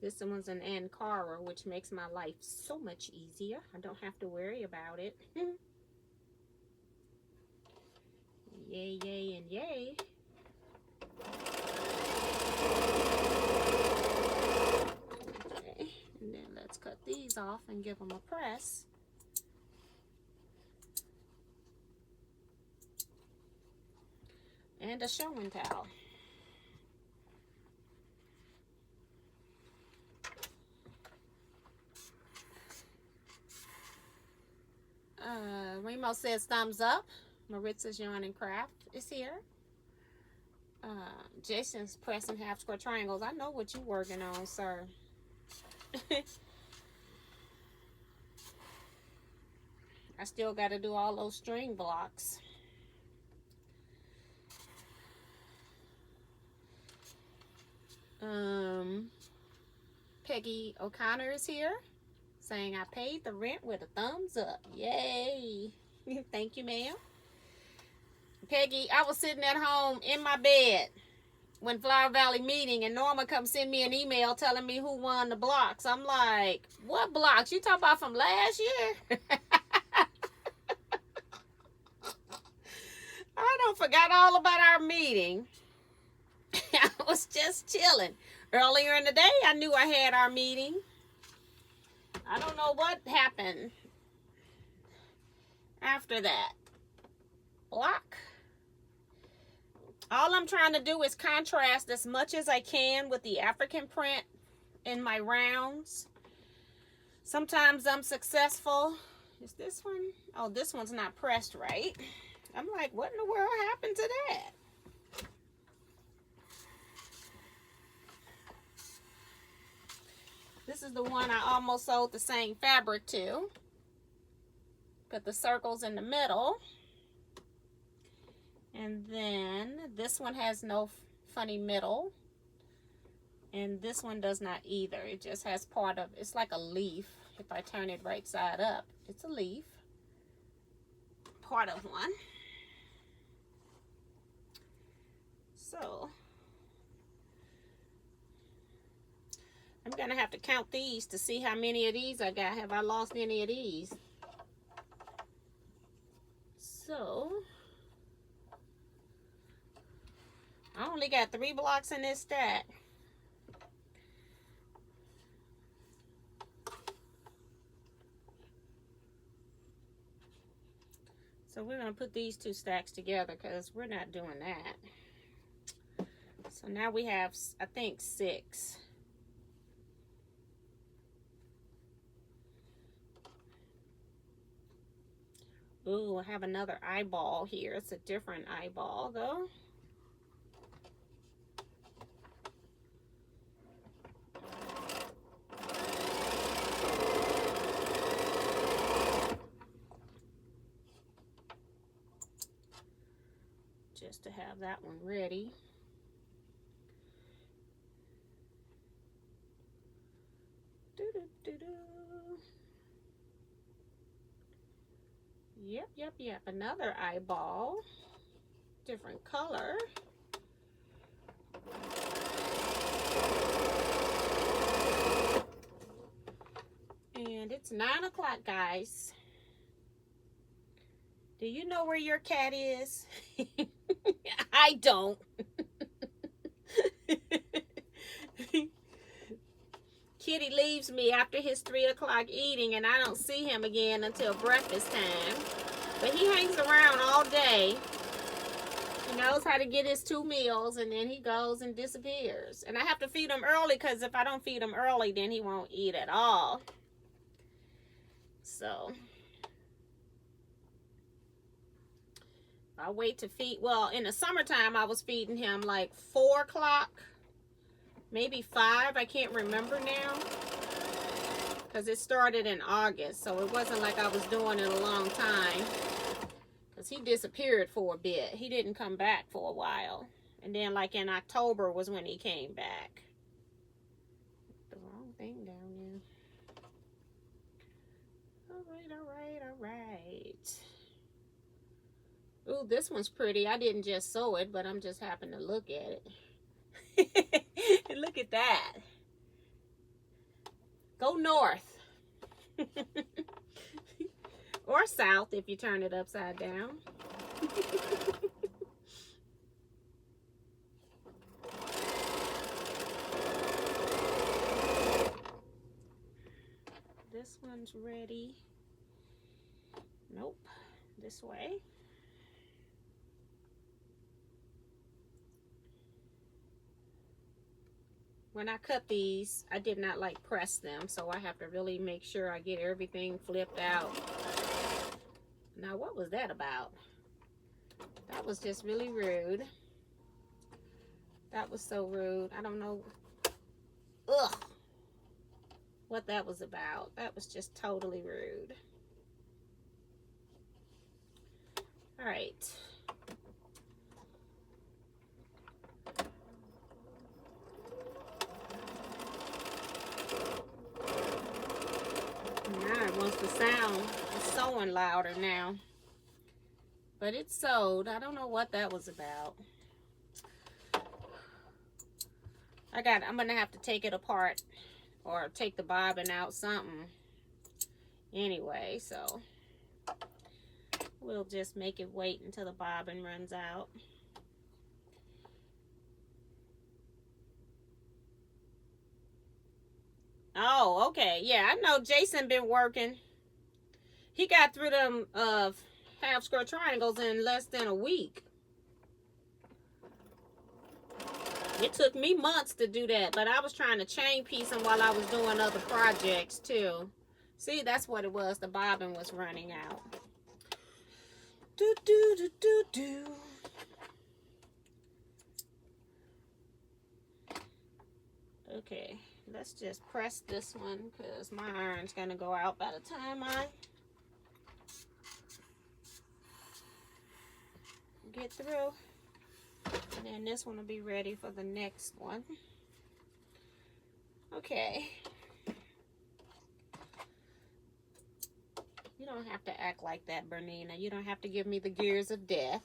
This one's an Ankara, which makes my life so much easier. I don't have to worry about it. Yay, yay, and yay. Okay, and then let's cut these off and give them a press. And a showing towel. Remo says thumbs up. Maritza's Yarn and Craft is here. Jason's pressing half square triangles. I know what you're working on, sir. I still got to do all those string blocks. Peggy O'Connor is here, saying I paid the rent with a thumbs up. Yay. Thank you, ma'am. Peggy, I was sitting at home in my bed when Flower Valley meeting, and Norma come send me an email telling me who won the blocks. I'm like, what blocks? You talking about from last year? I don't forgot all about our meeting. I was just chilling. Earlier in the day, I knew I had our meeting. I don't know what happened after that. Block. All I'm trying to do is contrast as much as I can with the African print in my rounds. Sometimes I'm successful Is this one? Oh, this one's not pressed right. I'm like, what in the world happened to that? This is the one I almost sewed the same fabric to. Put the circles in the middle. And then this one has no funny middle. And this one does not either. It just has part of, it's like a leaf. If I turn it right side up, it's a leaf. Part of one. So I'm gonna have to count these to see how many of these I got. Have I lost any of these? So I only got 3 blocks in this stack. So we're going to put these 2 stacks together because we're not doing that. So now we have, I think, 6. Ooh, I have another eyeball here. It's a different eyeball, though. Just to have that one ready. Yep. Another eyeball. Different color. And it's 9 o'clock, guys. Do you know where your cat is? I don't. Kitty leaves me after his 3 o'clock eating, and I don't see him again until breakfast time. But he hangs around all day. He knows how to get his 2 meals, and then he goes and disappears. And I have to feed him early, because if I don't feed him early, then he won't eat at all. So I wait to feed. Well, in the summertime, I was feeding him like 4 o'clock, maybe 5. I can't remember now, because it started in August, so it wasn't like I was doing it a long time, because he disappeared for a bit. He didn't come back for a while, and then like in October was when he came back. The wrong thing down there. All right. Ooh, this one's pretty. I didn't just sew it, but I'm just happened to look at it. Look at that. Go north. Or south if you turn it upside down. This one's ready. Nope. This way. When I cut these, I did not like press them, so I have to really make sure I get everything flipped out. Now, what was that about? That was just really rude. That was so rude. I don't know. Ugh. What that was about. That was just totally rude. All right. Now it wants to sound, it's sewing louder now. But it's sewed. I don't know what that was about. I'm gonna have to take it apart or take the bobbin out, something. Anyway, so we'll just make it wait until the bobbin runs out. Oh, okay. Yeah, I know Jason been working. He got through them half square triangles in less than a week. It took me months to do that, but I was trying to chain piece them while I was doing other projects too. See, that's what it was. The bobbin was running out. Do, do, do, do, do. Okay, let's just press this one because my iron's going to go out by the time I get through. And then this one will be ready for the next one. Okay. You don't have to act like that, Bernina. You don't have to give me the gears of death.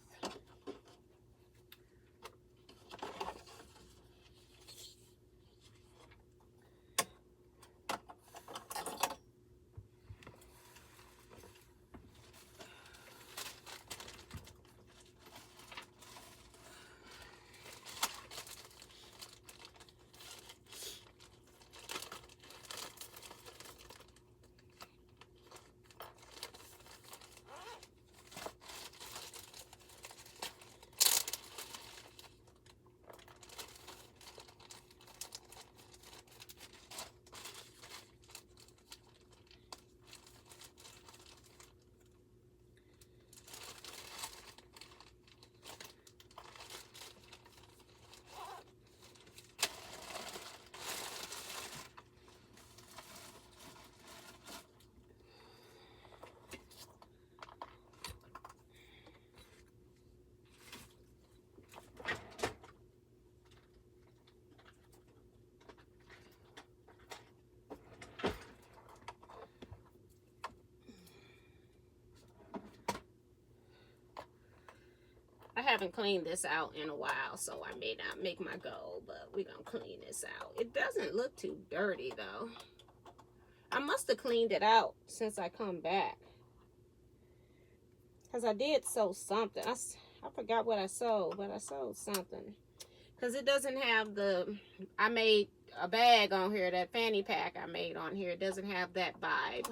I haven't cleaned this out in a while, so I may not make my goal, but we're going to clean this out. It doesn't look too dirty, though. I must have cleaned it out since I come back. Because I did sew something. I forgot what I sewed, but I sewed something. Because it doesn't have the... I made a bag on here, that fanny pack I made on here. It doesn't have that vibe.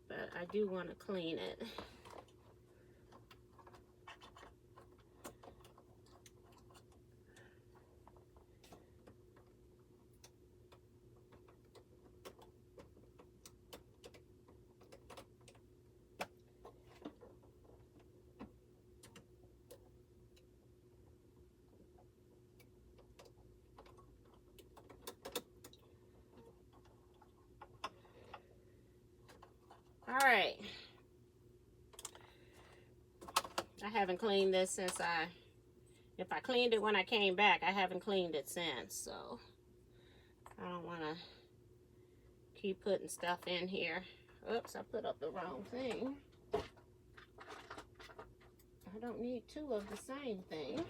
But I do want to clean it. All right. I haven't cleaned this since if I cleaned it when I came back, I haven't cleaned it since, so I don't want to keep putting stuff in here. Oops, I put up the wrong thing. I don't need two of the same thing.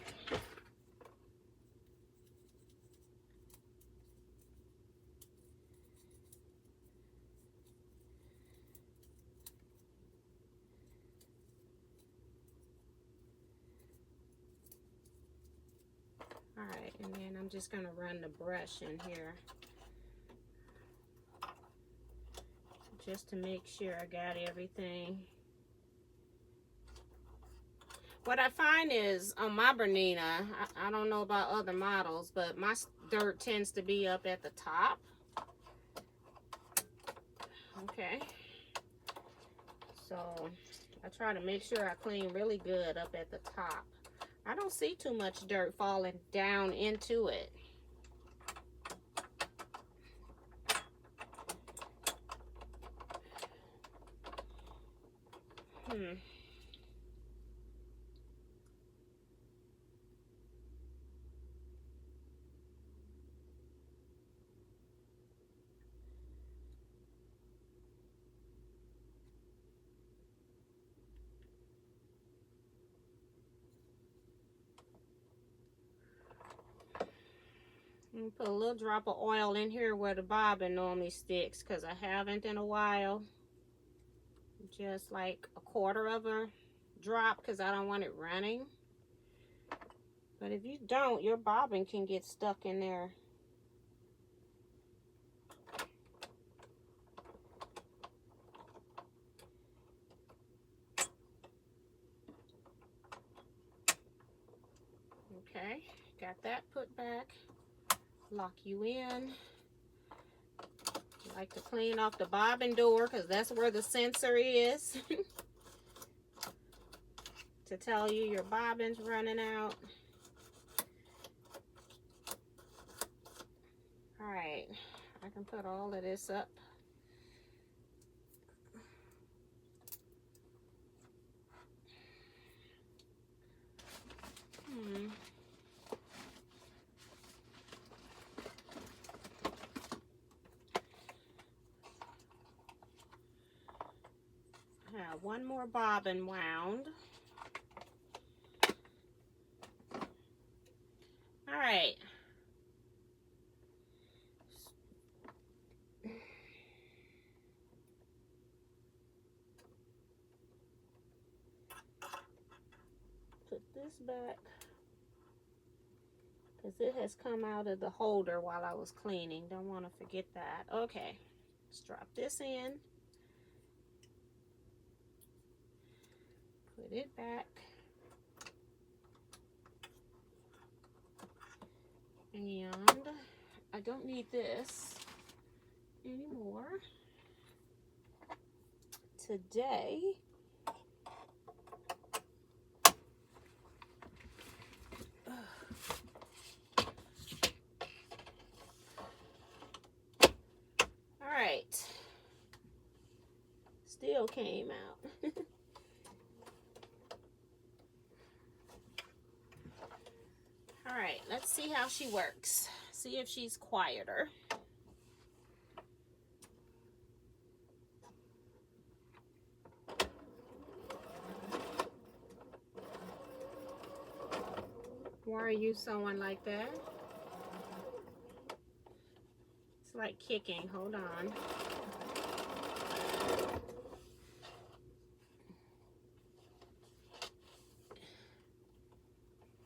All right, and then I'm just going to run the brush in here just to make sure I got everything. What I find is on my Bernina, I don't know about other models, but my dirt tends to be up at the top. Okay. So I try to make sure I clean really good up at the top. I don't see too much dirt falling down into it. Put a little drop of oil in here where the bobbin normally sticks, because I haven't in a while. Just like a quarter of a drop, because I don't want it running. But if you don't, your bobbin can get stuck in there. Okay, got that put back. lock you in. Like to clean off the bobbin door because that's where the sensor is to tell you your bobbin's running out. All right, I can put all of this up. I have one more bobbin wound. All right. Put this back because it has come out of the holder while I was cleaning. Don't want to forget that. Okay, let's drop this in. Put it back. And I don't need this anymore today. All right. Still came out. All right, let's see how she works. See if she's quieter. Why are you sewing like that? It's like kicking. Hold on.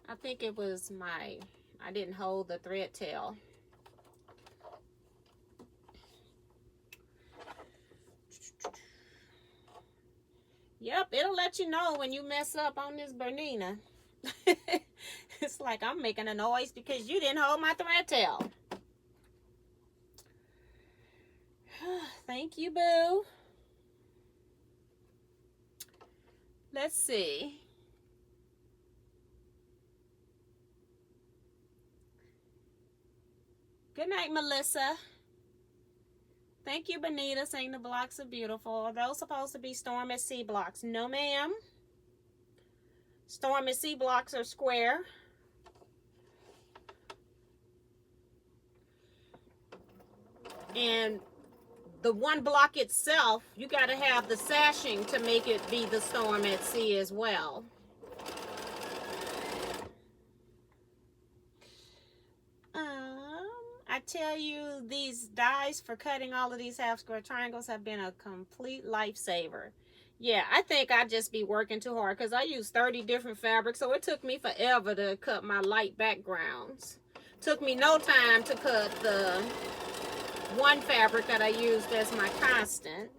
I think it was I didn't hold the thread tail. Yep, it'll let you know when you mess up on this Bernina. It's like I'm making a noise because you didn't hold my thread tail. Thank you, boo. Let's see. Good night, Melissa. Thank you, Benita, saying the blocks are beautiful. Are those supposed to be Storm at Sea blocks? No, ma'am. Storm at Sea blocks are square. And the one block itself, you got to have the sashing to make it be the Storm at Sea as well. I tell you, these dies for cutting all of these half square triangles have been a complete lifesaver. Yeah, I think I'd just be working too hard because I use 30 different fabrics, so it took me forever to cut my light backgrounds. Took me no time to cut the one fabric that I used as my constant.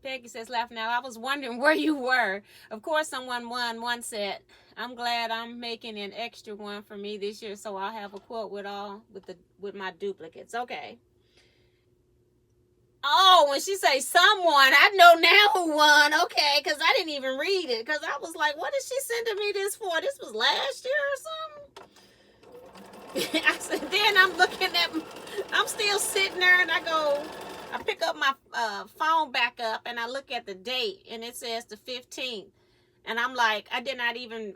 Peggy says, laughing out, I was wondering where you were. Of course, someone won one set. I'm glad I'm making an extra one for me this year, so I'll have a quote with my duplicates. Okay. Oh, when she say someone, I know now who won. Okay, because I didn't even read it. Because I was like, what is she sending me this for? This was last year or something? I said, then I'm looking at, I'm still sitting there and I pick up my phone back up and I look at the date and it says the 15th. And I'm like, I did not even,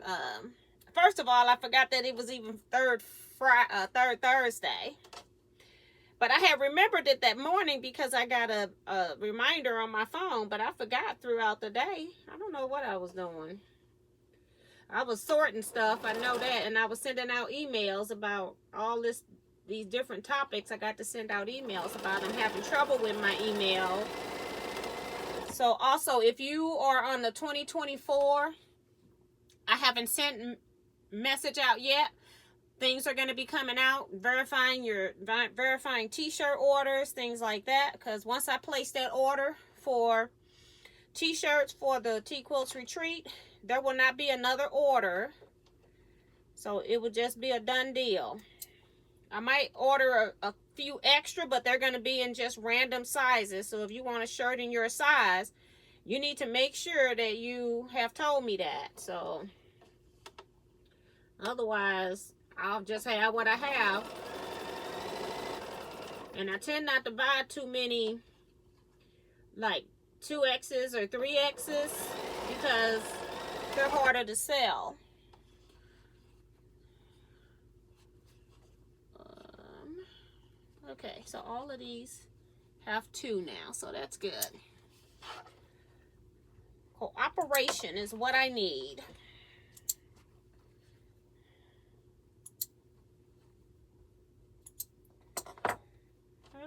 first of all, I forgot that it was even third Thursday. But I had remembered it that morning because I got a reminder on my phone, but I forgot throughout the day. I don't know what I was doing. I was sorting stuff, I know that, and I was sending out emails about all these different topics. I got to send out emails about. I'm having trouble with my email. So also, if you are on the 2024, I haven't sent message out yet. Things are going to be coming out, verifying t-shirt orders, things like that. Because once I place that order for t-shirts for the Teaquilts retreat, there will not be another order So it would just be a done deal. I might order a few extra, but they're going to be in just random sizes. So if you want a shirt in your size, you need to make sure that you have told me that. So otherwise, I'll just have what I have. And I tend not to buy too many, like 2X's or 3X's, because they're harder to sell. Okay, so all of these have 2 now, so that's good. Cooperation is what I need.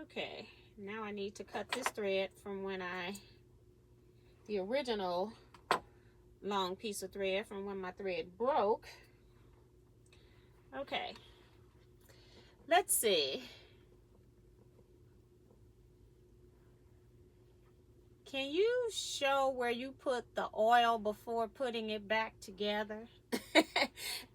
Okay, now I need to cut this thread from the original long piece of thread from when my thread broke. Okay, let's see. Can you show where you put the oil before putting it back together?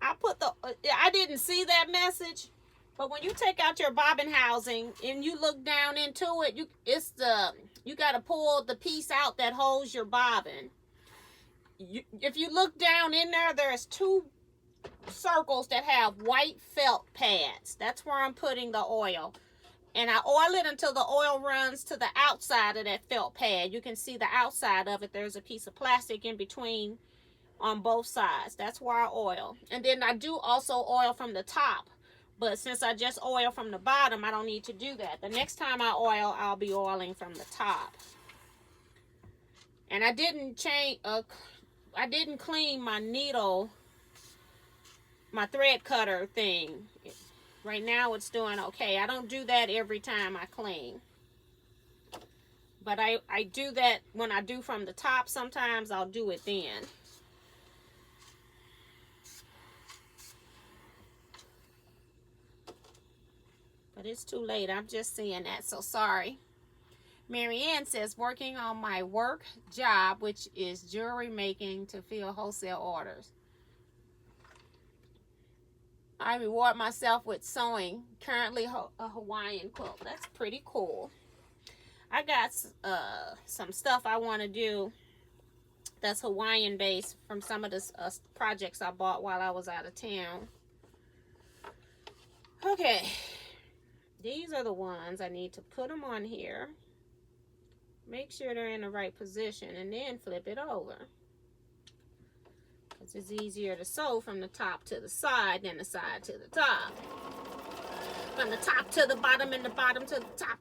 I didn't see that message, but when you take out your bobbin housing and you look down into it, you got to pull the piece out that holds your bobbin. If you look down in there, there's 2 circles that have white felt pads. That's where I'm putting the oil. And I oil it until the oil runs to the outside of that felt pad. You can see the outside of it. There's a piece of plastic in between on both sides. That's where I oil. And then I do also oil from the top. But since I just oil from the bottom, I don't need to do that. The next time I oil, I'll be oiling from the top. And I didn't clean my needle, my thread cutter thing. Right now it's doing okay. I don't do that every time I clean. But I do that when I do from the top. Sometimes I'll do it then. But it's too late. I'm just seeing that, so sorry. Marianne says, working on my work job, which is jewelry making to fill wholesale orders. I reward myself with sewing, currently a Hawaiian quilt. That's pretty cool. I got some stuff I want to do that's Hawaiian based from some of the projects I bought while I was out of town. Okay, these are the ones I need to put them on here. Make sure they're in the right position and then flip it over. It's easier to sew from the top to the side than the side to the top. From the top to the bottom and the bottom to the top.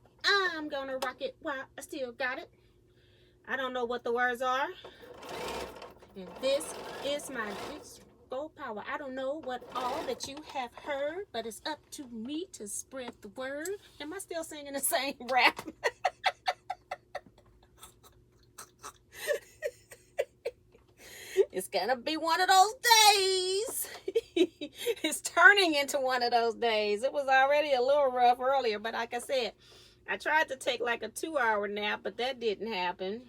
I'm gonna rock it while I still got it. I don't know what the words are. And this is my disco power. I don't know what all that you have heard, but it's up to me to spread the word. Am I still singing the same rap? It's gonna be one of those days. It's turning into one of those days. It was already a little rough earlier, but like I said, I tried to take like a 2-hour nap, but that didn't happen.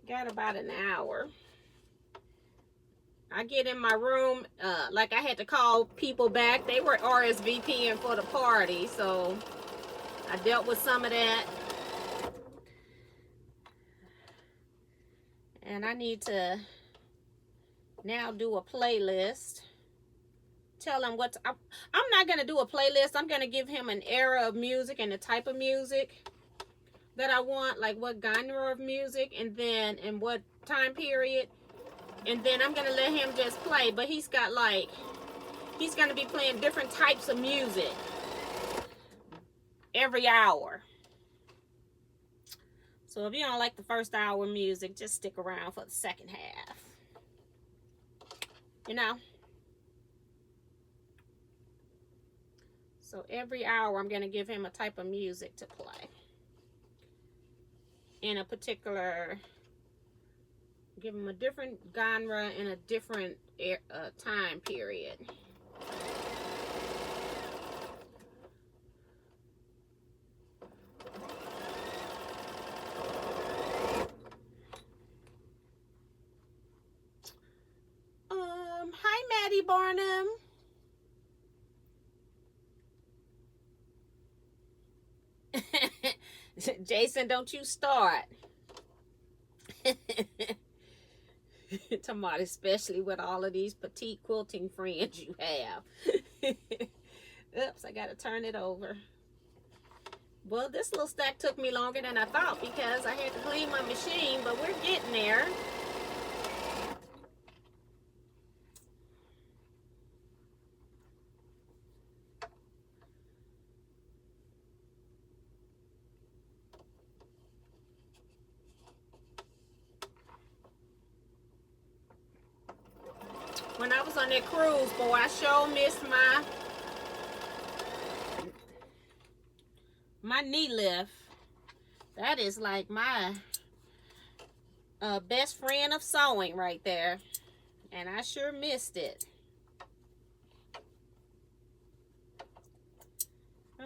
Got about an hour. I get in my room, like I had to call people back. They were RSVPing for the party, so I dealt with some of that. And I need to now do a playlist. Tell him what I'm not going to do a playlist. I'm going to give him an era of music and the type of music that I want, like what genre of music, and then in what time period. And then I'm going to let him just play. But he's got he's going to be playing different types of music every hour. So if you don't like the first hour music, just stick around for the second half. You know? So every hour I'm going to give him a type of music to play. In a particular, give him a different genre in a different time period. Hi Patty Barnum. Jason, don't you start. Tomorrow, especially with all of these petite quilting friends you have. Oops, I gotta turn it over. Well, this little stack took me longer than I thought because I had to clean my machine, but we're getting there. When I was on that cruise, boy, I sure missed my knee lift. That is like my best friend of sewing right there. And I sure missed it.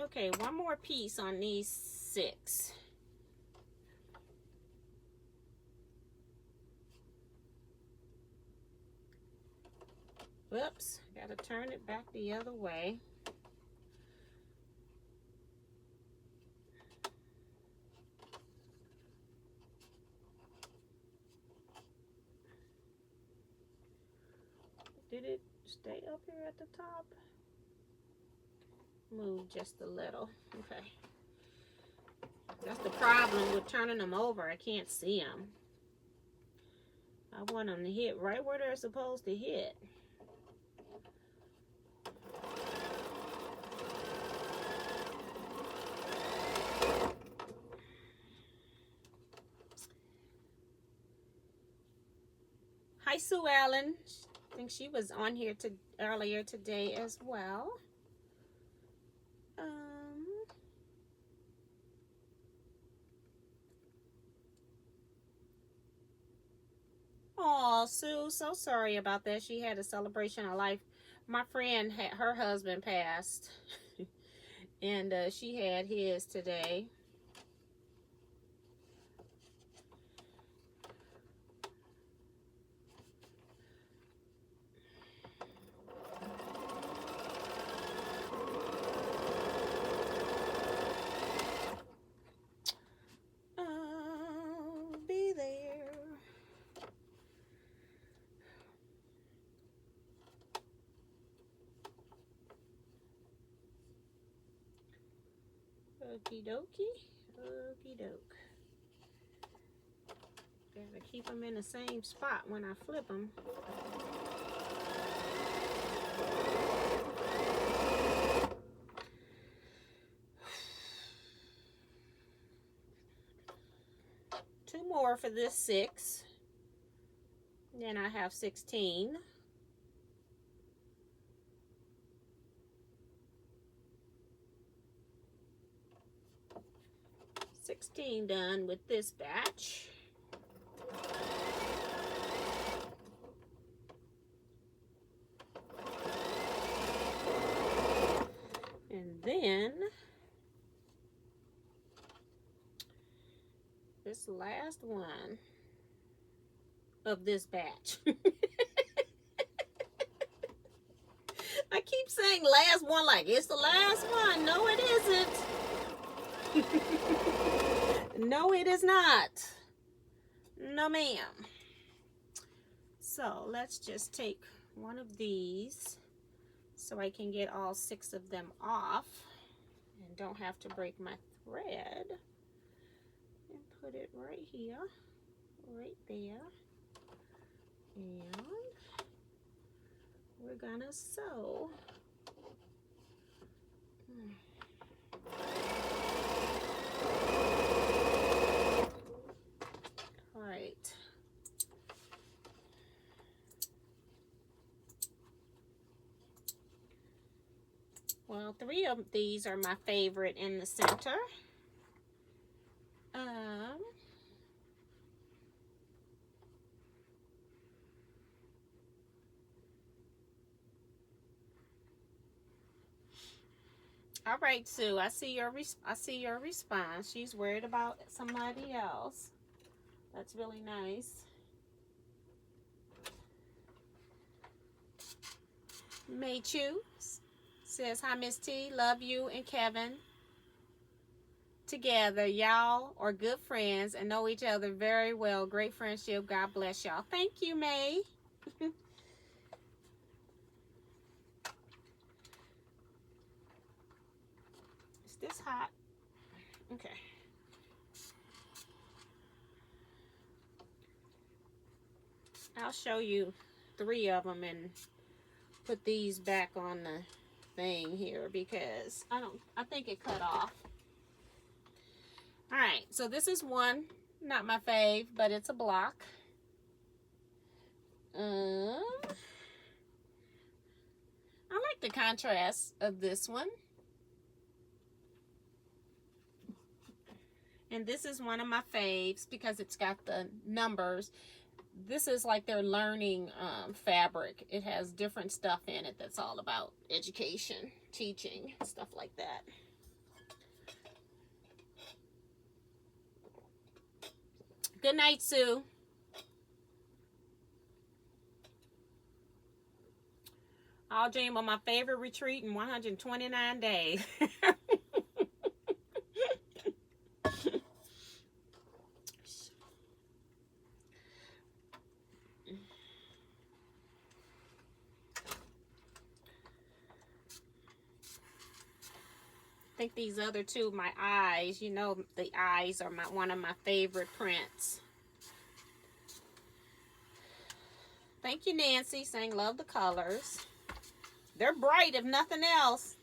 Okay, one more piece on these 6. Whoops, gotta turn it back the other way. Did it stay up here at the top? Move just a little. Okay. That's the problem with turning them over. I can't see them. I want them to hit right where they're supposed to hit. Hi, Sue Allen. I think she was on here earlier today as well. Oh, Sue, so sorry about that. She had a celebration of life. My friend, her husband passed, and she had his today. I'll be there. Okie dokie, okie doke. Gotta keep them in the same spot when I flip them. Two more for this 6. Then I have 16. Done with this batch. And then this last one of this batch. I keep saying last one like it's the last one. No, it isn't. No, it is not. No, ma'am. So let's just take one of these so I can get all 6 of them off and don't have to break my thread. And put it right here, right there. And we're gonna sew. All right. Well, 3 of these are my favorite in the center. All right, Sue. I see your response. She's worried about somebody else. That's really nice. May Chu says, hi, Miss T. Love you and Kevin. Together, y'all are good friends and know each other very well. Great friendship. God bless y'all. Thank you, May. Is this hot? Okay. I'll show you 3 of them and put these back on the thing here because I think it cut off. All right, so this is one, not my fave, but it's a block. I like the contrast of this one. And this is one of my faves because it's got the numbers. This is like their learning fabric. It has different stuff in it that's all about education, teaching, stuff like that. Good night, Sue. I'll dream of my favorite retreat in 129 days. I think these other two, my eyes, you know, the eyes are one of my favorite prints. Thank you, Nancy, saying love the colors. They're bright, if nothing else.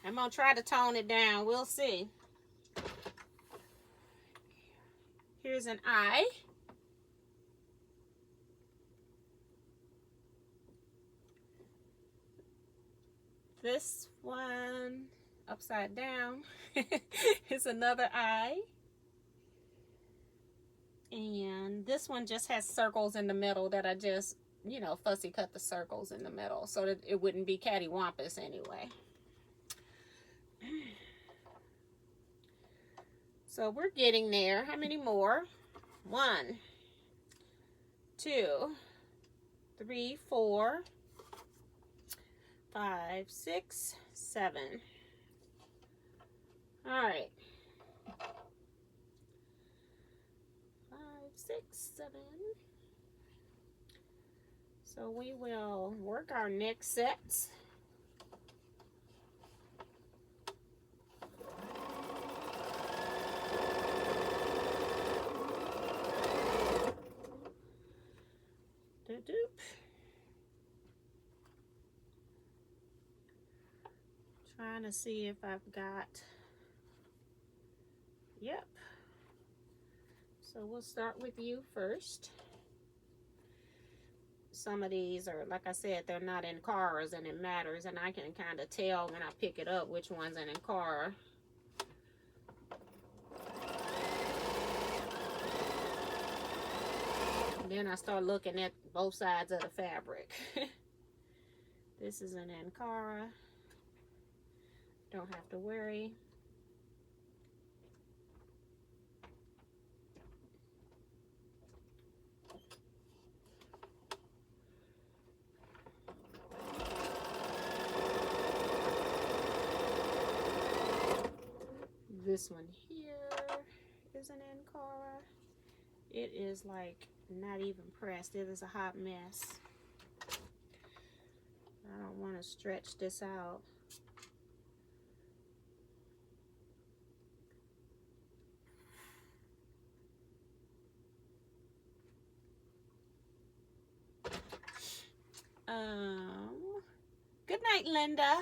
I'm going to try to tone it down. We'll see. Here's an eye. This one, upside down, is another eye. And this one just has circles in the middle that I just, you know, fussy cut the circles in the middle so that it wouldn't be cattywampus anyway. So we're getting there. How many more? 1, 2, 3, 4, 5, 6, 7. All right. 5, 6, 7. So we will work our next sets. Trying to see if I've got, yep. So we'll start with you first. Some of these are, like I said, they're not in cars and it matters, and I can kind of tell when I pick it up which one's in car. And then I start looking at both sides of the fabric. This is an Ankara. Don't have to worry. This one here is an Ankara. It is like not even pressed. It is a hot mess. I don't want to stretch this out. Good night, Linda.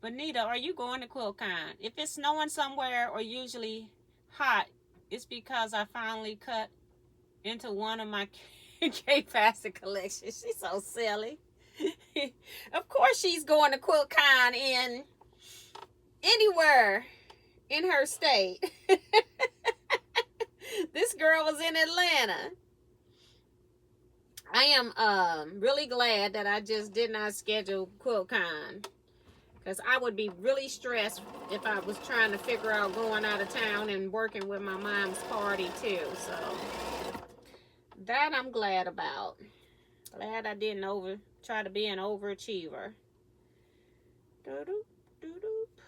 Bonita, are you going to QuiltCon? If it's snowing somewhere or usually hot, it's because I finally cut into one of my K-Facet collections. She's so silly. Of course she's going to QuiltCon in anywhere in her state. This girl was in Atlanta. I am really glad that I just did not schedule QuiltCon, because I would be really stressed if I was trying to figure out going out of town and working with my mom's party too. So That I'm glad about. Glad I didn't try to be an overachiever. Doo-doop, doo-doop.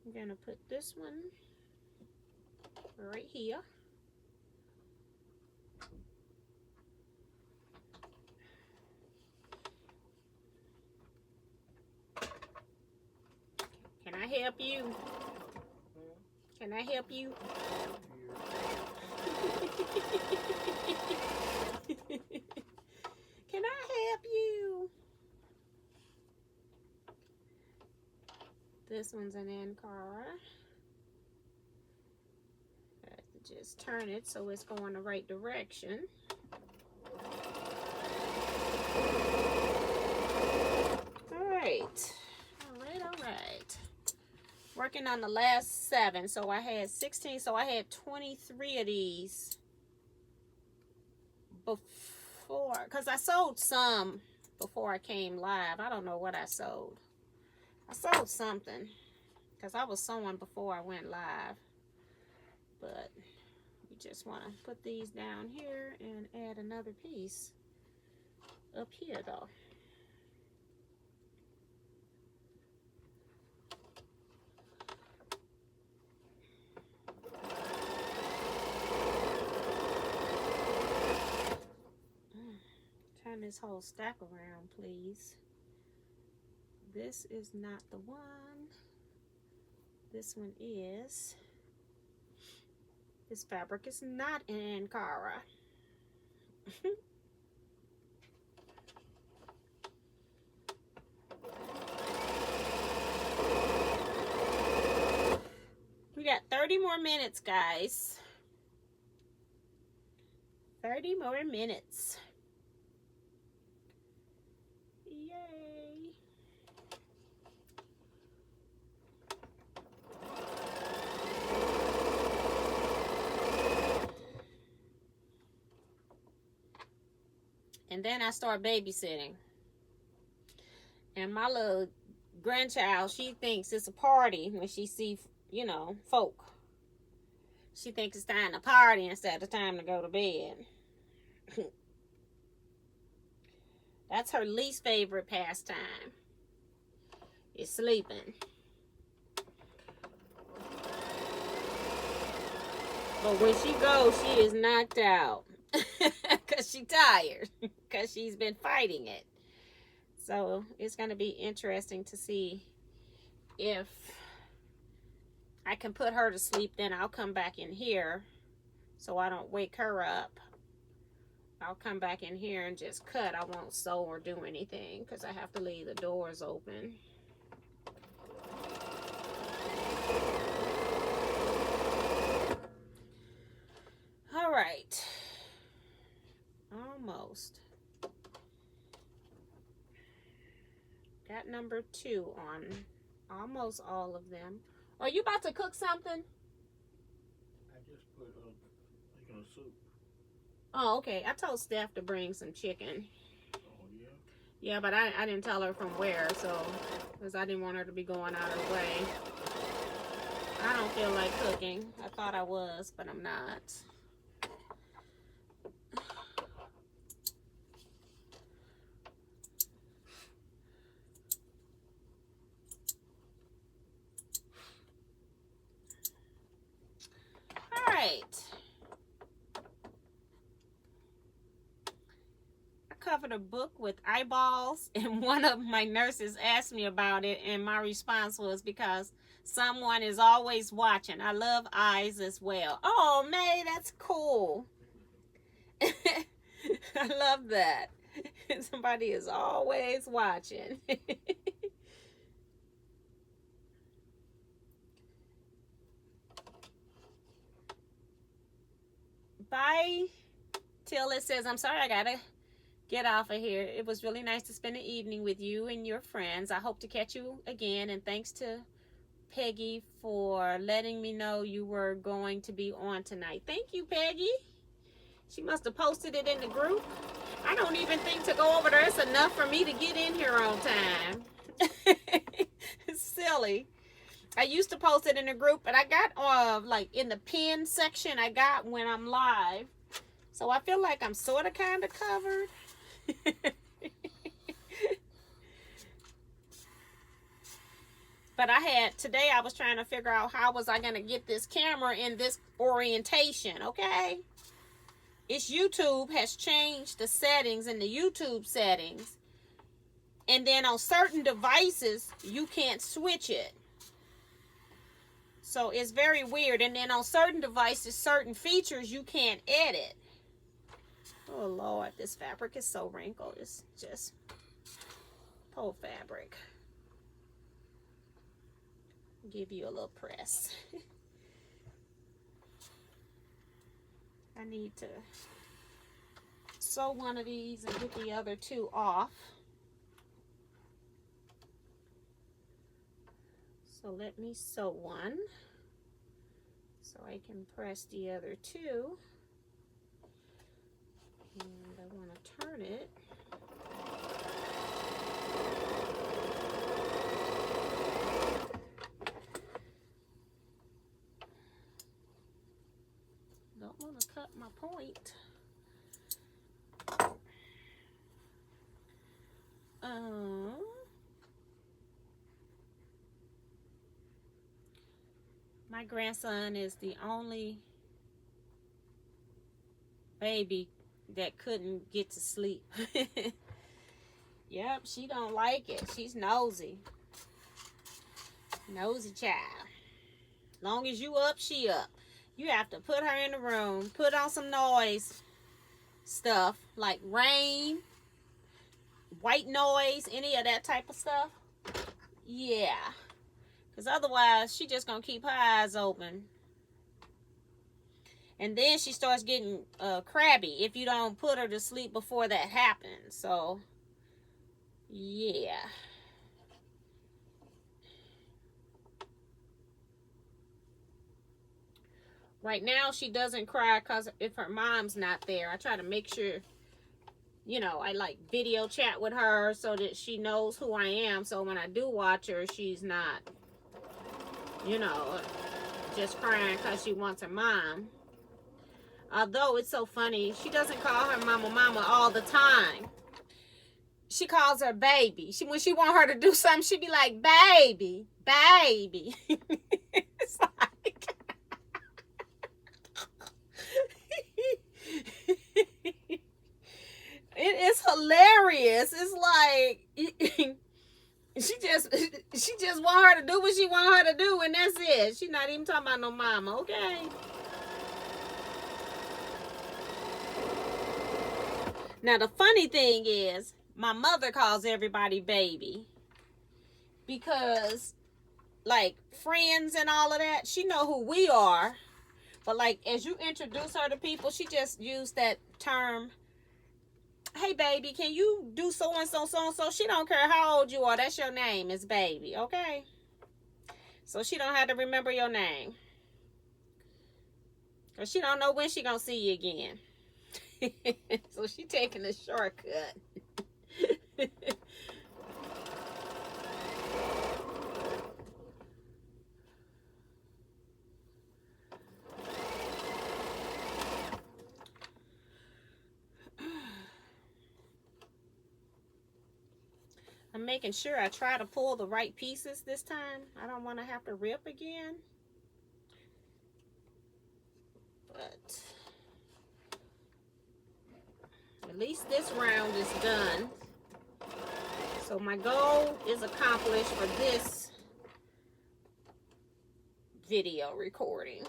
I'm gonna put this one right here. Can I help you? Can I help you? Can I help you? This one's an Ankara. I have to just turn it so it's going the right direction. Alright. Alright. Working on the last 7. So I had 16. So I had 23 of these before. Because I sold some before I came live. I don't know what I sold. I sold something because I was sewing before I went live, but you just want to put these down here and add another piece up here though. Turn this whole stack around, please. This is not the one. This one is. This fabric is not an Ankara. We got 30 more minutes, guys. 30 more minutes. Yay. And then I start babysitting. And my little grandchild, she thinks it's a party when she sees, you know, folk. She thinks it's time to party instead of time to go to bed. That's her least favorite pastime. Is sleeping. But when she goes, she is knocked out. Because she's tired. Because she's been fighting it. So it's going to be interesting to see if I can put her to sleep. Then I'll come back in here so I don't wake her up. I'll come back in here and just cut. I won't sew or do anything because I have to leave the doors open. All right. Almost. Got number 2 on almost all of them. Are you about to cook something? I just put making a soup. Oh, okay. I told Steph to bring some chicken. Oh, yeah? Yeah, but I didn't tell her from where, so, because I didn't want her to be going out of her way. I don't feel like cooking. I thought I was, but I'm not. All right. Covered a book with eyeballs, and one of my nurses asked me about it, and my response was because someone is always watching. I love eyes as well. Oh, May, that's cool. I love that. Somebody is always watching. Bye. Till it says, I'm sorry, I gotta get off of here. It was really nice to spend the evening with you and your friends. I hope to catch you again. And thanks to Peggy for letting me know you were going to be on tonight. Thank you, Peggy. She must have posted it in the group. I don't even think to go over there. It's enough for me to get in here on time. It's silly. I used to post it in the group, but I got like in the pin section I got when I'm live. So I feel like I'm sort of kind of covered. But today I was trying to figure out how was I going to get this camera in this orientation, okay? It's YouTube has changed the settings in the YouTube settings. And then on certain devices, you can't switch it. So it's very weird. And then on certain devices, certain features you can't edit. Oh, Lord, this fabric is so wrinkled. It's just poor fabric. Give you a little press. I need to sew one of these and get the other two off. So let me sew one so I can press the other two. And I want to turn it. Don't want to cut my point. My grandson is the only baby that couldn't get to sleep. Yep, she don't like it. She's nosy. Nosy child. Long as you up, she up. You have to put her in the room, put on some noise stuff like rain, white noise, any of that type of stuff. Yeah. Because otherwise, she just going to keep her eyes open. And then she starts getting crabby if you don't put her to sleep before that happens. So, yeah. Right now, she doesn't cry because if her mom's not there, I try to make sure, you know, I like video chat with her so that she knows who I am. So when I do watch her, she's not, you know, just crying because she wants her mom. Although it's so funny, she doesn't call her mama all the time. She calls her baby. When she want her to do something, she be like, baby, baby. It's like... It is hilarious. It's like... She just want her to do what she want her to do, and that's it. She's not even talking about no mama, okay? Now, the funny thing is, my mother calls everybody baby. Because, like, friends and all of that, she know who we are. But, like, as you introduce her to people, she just used that term, hey, baby, can you do so-and-so, so-and-so? She don't care how old you are. That's your name. It's baby, okay? So she don't have to remember your name. Because she don't know when she gonna see you again. So she taking a shortcut. I'm making sure I try to pull the right pieces this time. I don't want to have to rip again. But at least this round is done. So my goal is accomplished for this video recording.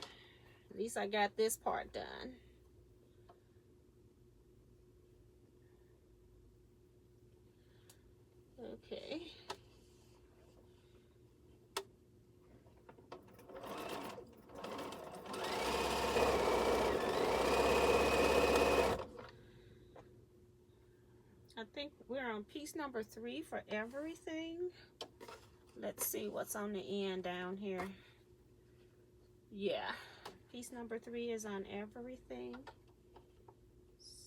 At least I got this part done. Okay. I think we're on piece number 3 for everything. Let's see what's on the end down here. Yeah, piece number 3 is on everything.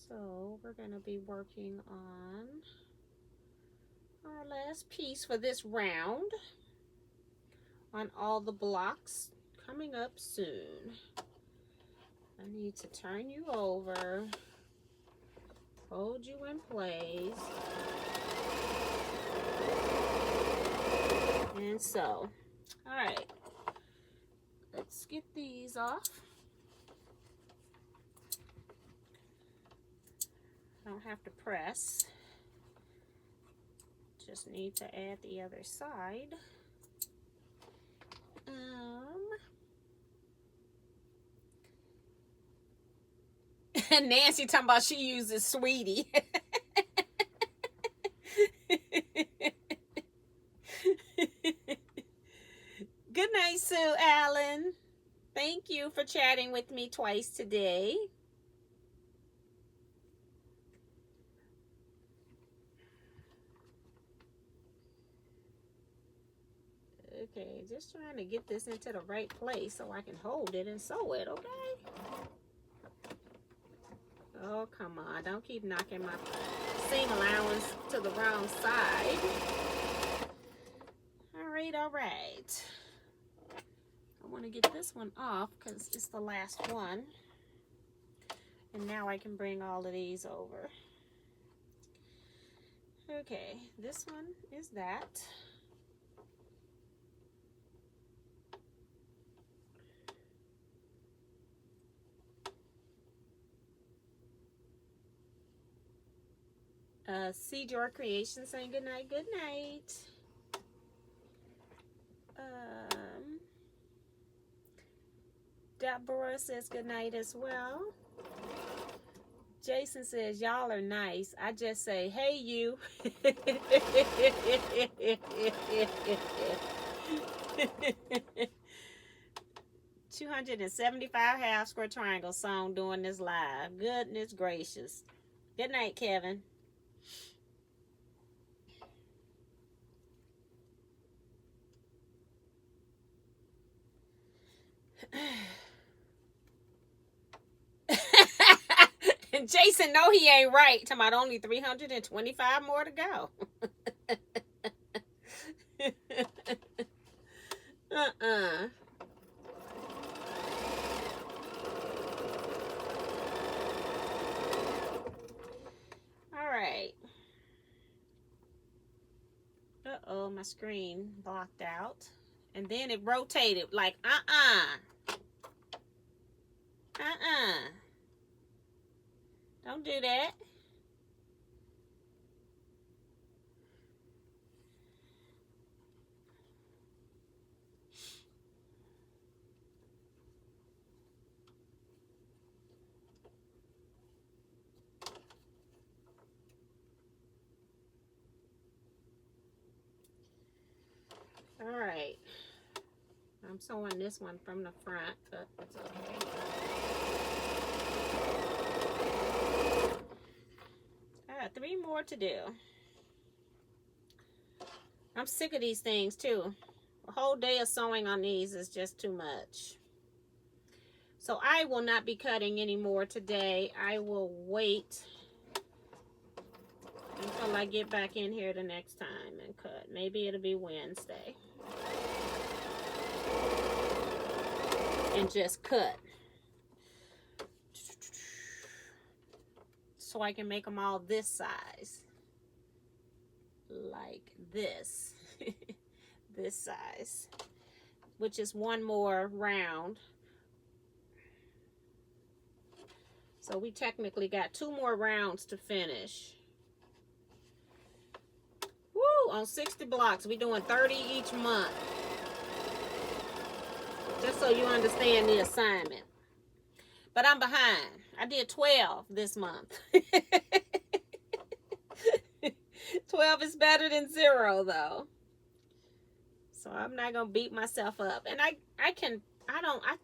So we're going to be working on our last piece for this round on all the blocks coming up soon. I need to turn you over hold you in place. And so, all right, let's get these off. Don't have to press. Just need to add the other side. Nancy talking about she uses Sweetie. Good night, Sue Allen. Thank you for chatting with me twice today. Okay, just trying to get this into the right place so I can hold it and sew it, okay? Oh, come on. Don't keep knocking my seam allowance to the wrong side. All right, all right. I want to get this one off because it's the last one. And now I can bring all of these over. Okay, this one is that. Seed Your Creation saying good night, good night. Deborah says good night as well. Jason says y'all are nice. I just say, hey you. 275 half square triangle song doing this live. Goodness gracious. Good night, Kevin. And Jason, no, he ain't right. Talking about only 325 more to go. All right. Uh-oh, my screen blocked out. And then it rotated like, Don't do that. All right. I'm sewing this one from the front, but it's okay. I got 3 more to do. I'm sick of these things too. A whole day of sewing on these is just too much. So I will not be cutting anymore today. I will wait until I get back in here the next time and cut. Maybe it'll be Wednesday. And just cut. So I can make them all this size. Like this. This size. Which is 1 more round. So we technically got 2 more rounds to finish. Woo! On 60 blocks. We're doing 30 each month. Just so you understand the assignment. But I'm behind. I did 12 this month. 12 is better than 0 though. So I'm not going to beat myself up. And I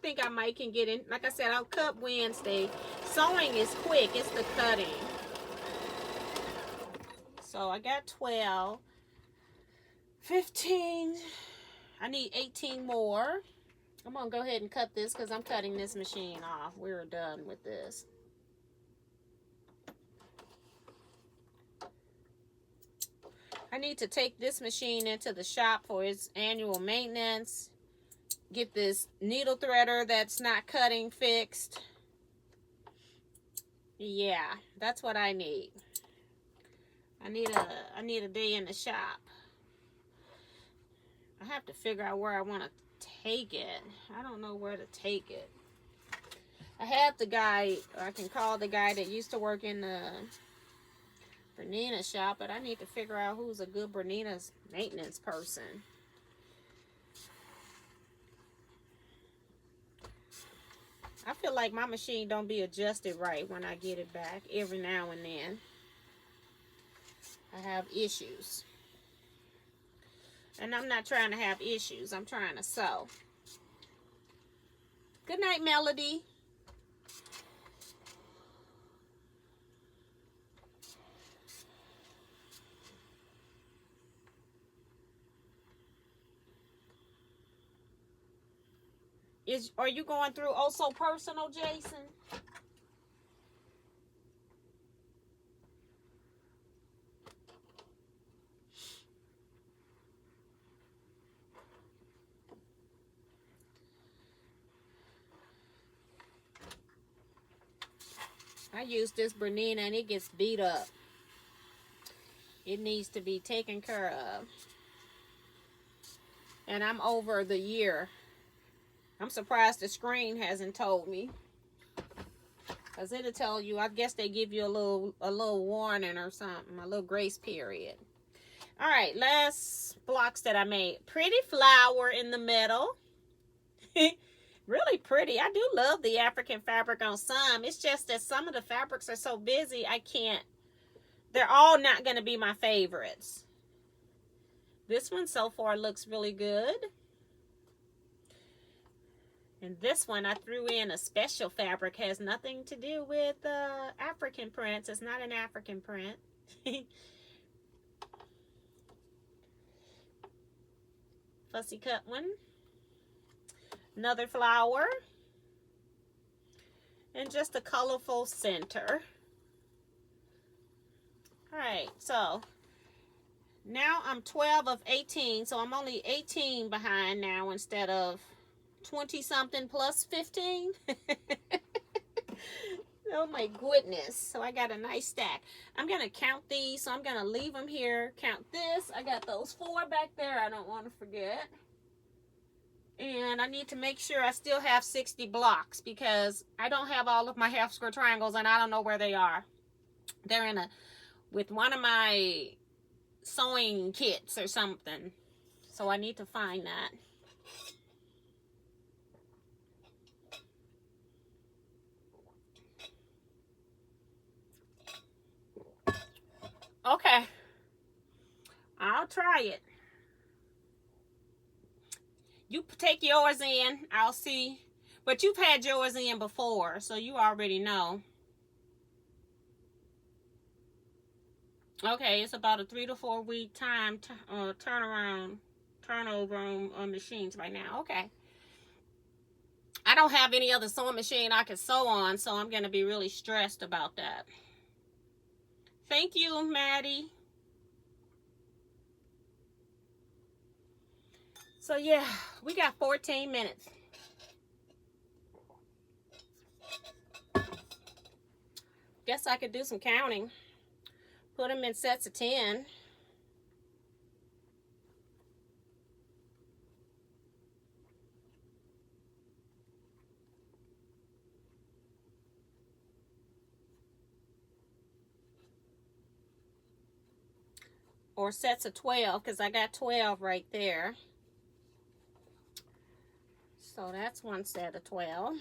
think I might can get in. Like I said, I'll cut Wednesday. Sewing is quick. It's the cutting. So I got 12. 15. I need 18 more. I'm going to go ahead and cut this because I'm cutting this machine off. We're done with this. I need to take this machine into the shop for its annual maintenance. Get this needle threader that's not cutting fixed. Yeah, that's what I need. I need a day in the shop. I have to figure out where I want to take it. I don't know where to take it. I have the guy, or I can call the guy that used to work in the Bernina shop, but I need to figure out who's a good Bernina's maintenance person. I feel like my machine don't be adjusted right when I get it back every now and then. I have issues. And I'm not trying to have issues. I'm trying to sew. Good night, Melody. Are you going through Also Personal, Jason? I use this Bernina and it gets beat up. It needs to be taken care of. And I'm over the year. I'm surprised the screen hasn't told me. Because it'll tell you, I guess they give you a little warning or something, a little grace period. All right, last blocks that I made. Pretty flower in the middle. Really pretty. I do love the African fabric on some. It's just that some of the fabrics are so busy, I can't. They're all not going to be my favorites. This one so far looks really good. And this one I threw in a special fabric. Has nothing to do with African prints. It's not an African print. Fussy cut one. Another flower. And just a colorful center. Alright, so now I'm 12 of 18. So I'm only 18 behind now instead of 20 something plus 15. Oh my goodness. So I got a nice stack. I'm going to count these. So I'm going to leave them here. Count this. I got those 4 back there. I don't want to forget. And I need to make sure I still have 60 blocks because I don't have all of my half square triangles and I don't know where they are. They're with one of my sewing kits or something. So I need to find that. Okay. I'll try it. You take yours in. I'll see. But you've had yours in before, so you already know. Okay, it's about a 3 to 4 week time turnover on machines right now. Okay. I don't have any other sewing machine I can sew on, so I'm going to be really stressed about that. Thank you, Maddie. So yeah, we got 14 minutes. Guess I could do some counting. Put them in sets of 10. Or sets of 12, because I got 12 right there. So that's one set of 12.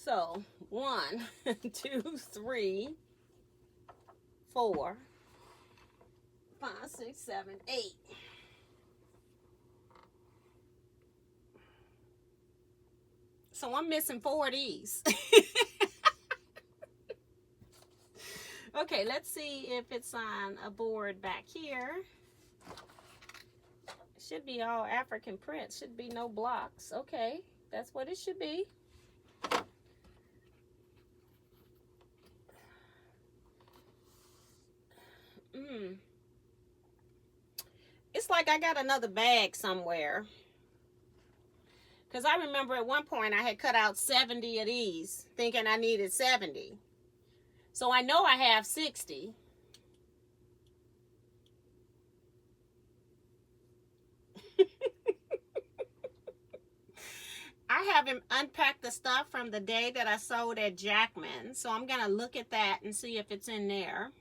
So 1, 2, 3, 4, 5, 6, 7, 8. So I'm missing 4 of these. Okay, let's see if it's on a board back here. It should be all African prints. Should be no blocks. Okay, that's what it should be. It's like I got another bag somewhere. Because I remember at one point I had cut out 70 of these, thinking I needed 70. So I know I have 60. I haven't unpacked the stuff from the day that I sold at Jackman. So I'm going to look at that and see if it's in there.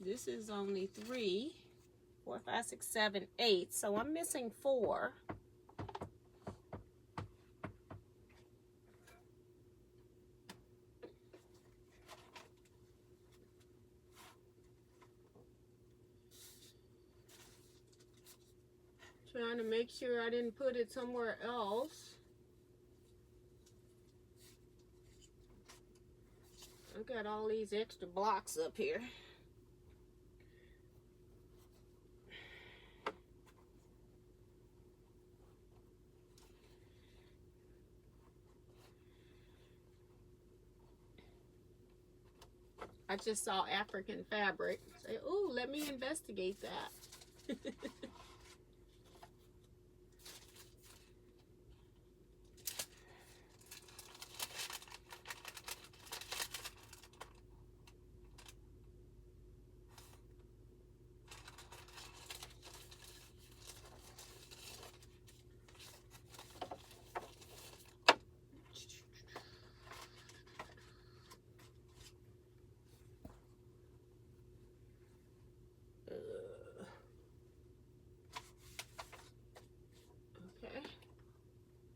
This is only 3, 4, 5, 6, 7, 8. So I'm missing 4. Trying to make sure I didn't put it somewhere else. I've got all these extra blocks up here. I just saw African fabric. Say, ooh, let me investigate that.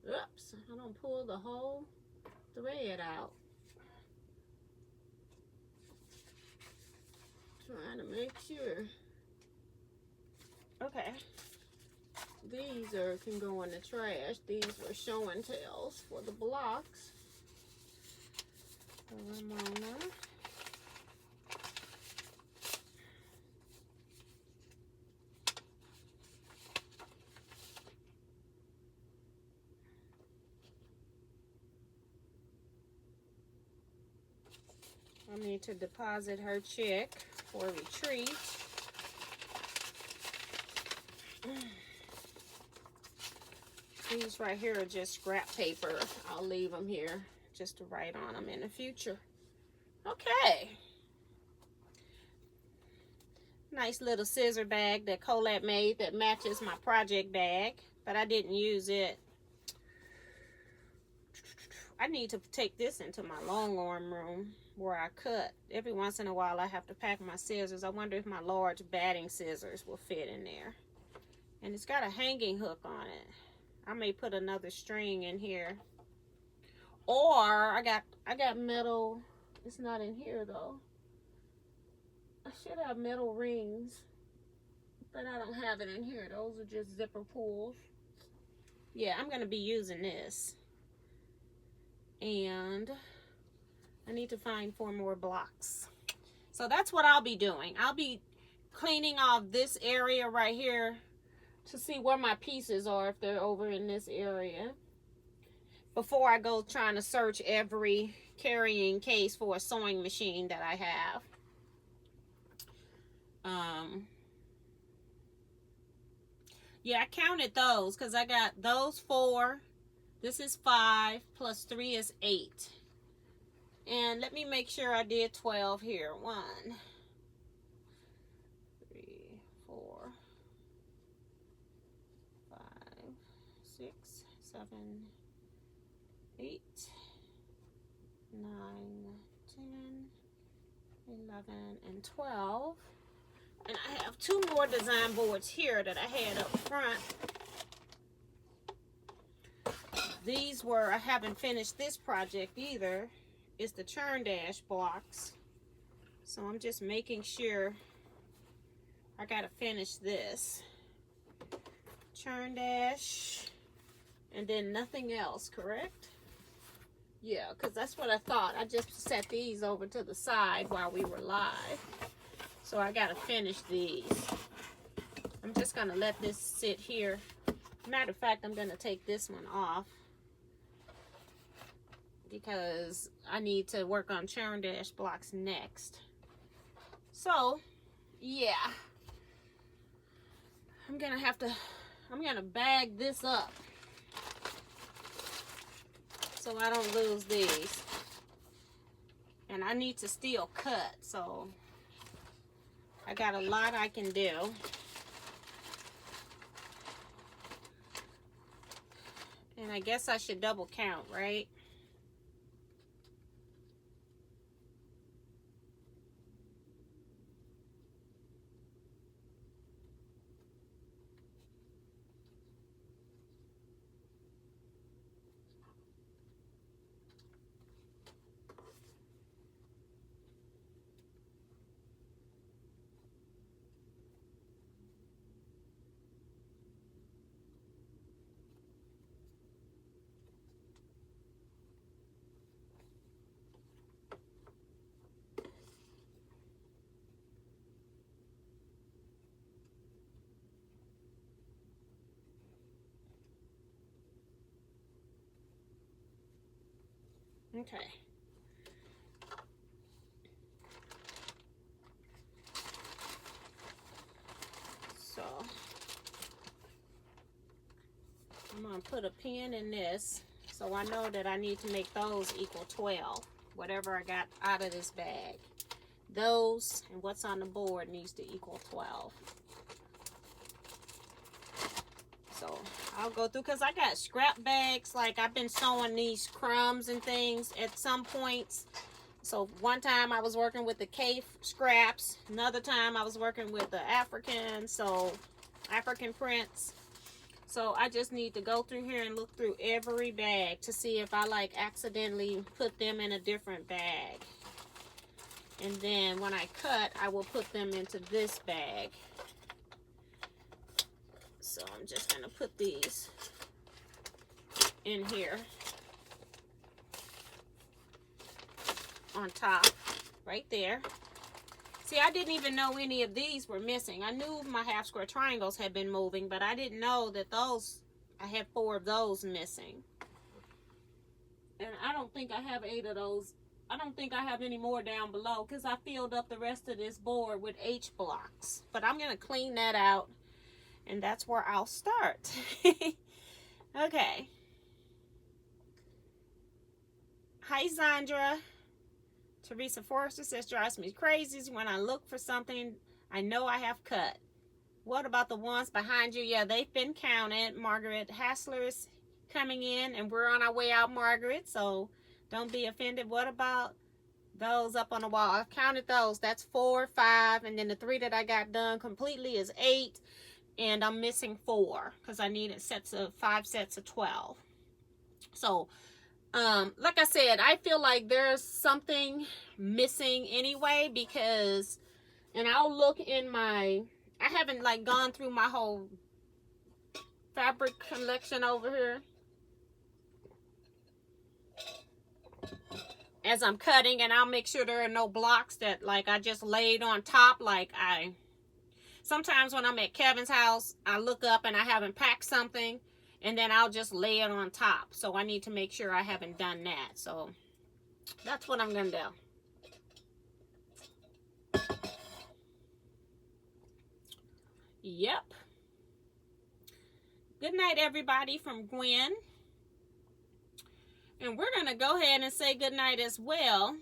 Oops, I don't pull the whole thread out. Trying to make sure. Okay. These can go in the trash. These were show and tells for the blocks. Ramona. I need to deposit her check for retreat. These right here are just scrap paper. I'll leave them here just to write on them in the future. Okay. Nice little scissor bag that Colette made that matches my project bag, but I didn't use it. I need to take this into my long arm room where I cut. Every once in a while I have to pack my scissors. I wonder if my large batting scissors will fit in there. And it's got a hanging hook on it. I may put another string in here. Or I got metal. It's not in here though. I should have metal rings, but I don't have it in here. Those are just zipper pulls. Yeah, I'm gonna be using this. And I need to find 4 more blocks. So that's what I'll be doing. I'll be cleaning off this area right here to see where my pieces are, if they're over in this area, before I go trying to search every carrying case for a sewing machine that I have. Yeah, I counted those because I got those 4. This is 5 plus 3 is 8. And let me make sure I did 12 here. 1, 3, 4, 5, 6, 7, 8, 9, 10, 11, and 12. And I have 2 more design boards here that I had up front. These were, I haven't finished this project either. It's the churn dash blocks. So I'm just making sure I gotta finish this. Churn dash, and then nothing else, correct? Yeah, because that's what I thought. I just set these over to the side while we were live. So I gotta finish these. I'm just gonna let this sit here. Matter of fact, I'm gonna take this one off because I need to work on churn dash blocks next. So, yeah. I'm gonna bag this up so I don't lose these. And I need to still cut, so I got a lot I can do. And I guess I should double count, right? Okay. So I'm gonna put a pin in this so I know that I need to make those equal 12. Whatever I got out of this bag. Those and what's on the board needs to equal 12. So I'll go through, because I got scrap bags. Like, I've been sewing these crumbs and things at some points. So one time I was working with the cave scraps. Another time I was working with the African prints. So I just need to go through here and look through every bag to see if I like accidentally put them in a different bag. And then when I cut, I will put them into this bag. So I'm just gonna put these in here on top, right there. See, I didn't even know any of these were missing. I knew my half square triangles had been moving, but I didn't know that those, I had 4 of those missing. And I don't think I have 8 of those. I don't think I have any more down below because I filled up the rest of this board with H blocks. But I'm gonna clean that out, and that's where I'll start. Okay. Hi, Zandra. Teresa Forrester says, drives me crazy when I look for something I know I have cut. What about the ones behind you? Yeah, they've been counted. Margaret Hassler's coming in, and we're on our way out, Margaret, so don't be offended. What about those up on the wall? I've counted those. That's 4, 5, and then the 3 that I got done completely is 8, and I'm missing 4 because I needed 5 sets of 12. So, like I said, I feel like there's something missing anyway, because, and I'll look in my, I haven't like gone through my whole fabric collection over here as I'm cutting, and I'll make sure there are no blocks that like I just laid on top. Like sometimes when I'm at Kevin's house, I look up and I haven't packed something, and then I'll just lay it on top. So I need to make sure I haven't done that. So that's what I'm going to do. Yep. Good night, everybody, from Gwen. And we're going to go ahead and say good night as well.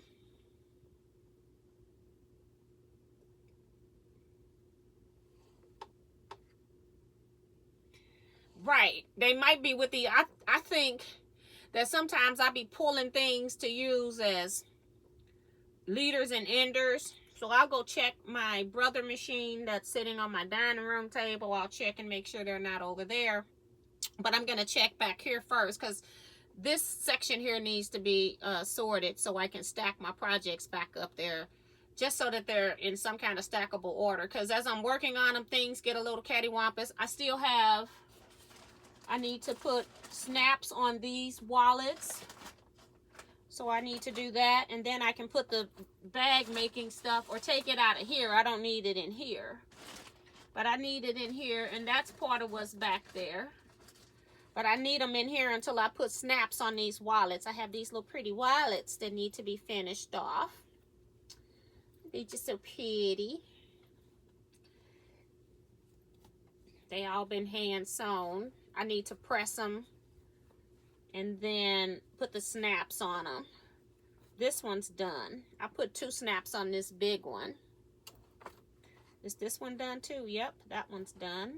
Right. They might be with the, I think that sometimes I be pulling things to use as leaders and enders. So I'll go check my brother machine that's sitting on my dining room table. I'll check and make sure they're not over there. But I'm going to check back here first, because this section here needs to be sorted so I can stack my projects back up there, just so that they're in some kind of stackable order. Because as I'm working on them, things get a little cattywampus. I need to put snaps on these wallets. So I need to do that. And then I can put the bag making stuff, or take it out of here. I don't need it in here. But I need it in here, and that's part of what's back there. But I need them in here until I put snaps on these wallets. I have these little pretty wallets that need to be finished off. They're just so pretty. They all been hand sewn. I need to press them and then put the snaps on them. This one's done. I put 2 snaps on this big one. Is this one done too? Yep, that one's done.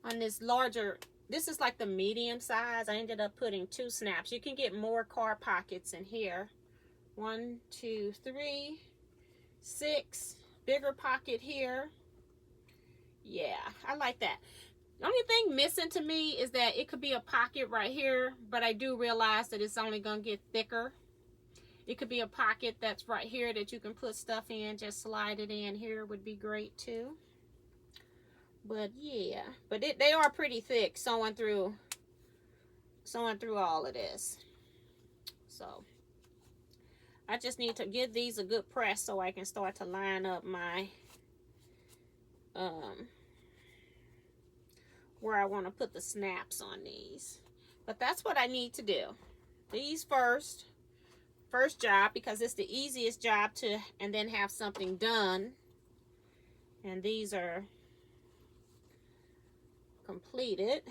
On this larger, this is like the medium size. I ended up putting 2 snaps. You can get more card pockets in here. 1, 2, 3, 6. Bigger pocket here. Yeah, I like that. The only thing missing to me is that it could be a pocket right here, but I do realize that it's only going to get thicker. It could be a pocket that's right here that you can put stuff in. Just slide it in here would be great too. But yeah, but they are pretty thick, sewing through all of this. So I just need to give these a good press so I can start to line up my where I want to put the snaps on these. But that's what I need to do. These first job, because it's the easiest job to, and then have something done. And these are completed.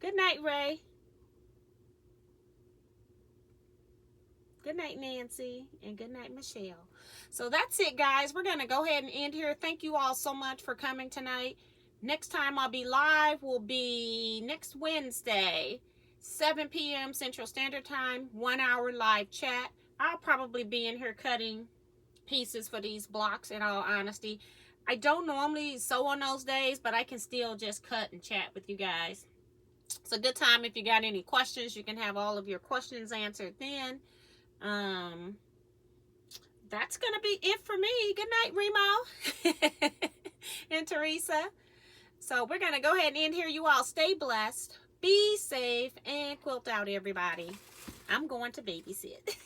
Good night, Ray. Good night, Nancy. And good night, Michelle. So that's it, guys. We're going to go ahead and end here. Thank you all so much for coming tonight. Next time I'll be live will be next Wednesday, 7 p.m. Central Standard Time, 1 hour live chat. I'll probably be in here cutting pieces for these blocks, in all honesty. I don't normally sew on those days, but I can still just cut and chat with you guys. It's a good time. If you got any questions, you can have all of your questions answered then. That's gonna be it for me. Good night, Remo and Teresa. So we're gonna go ahead and end here. You all stay blessed, be safe, and quilt out, everybody. I'm going to babysit.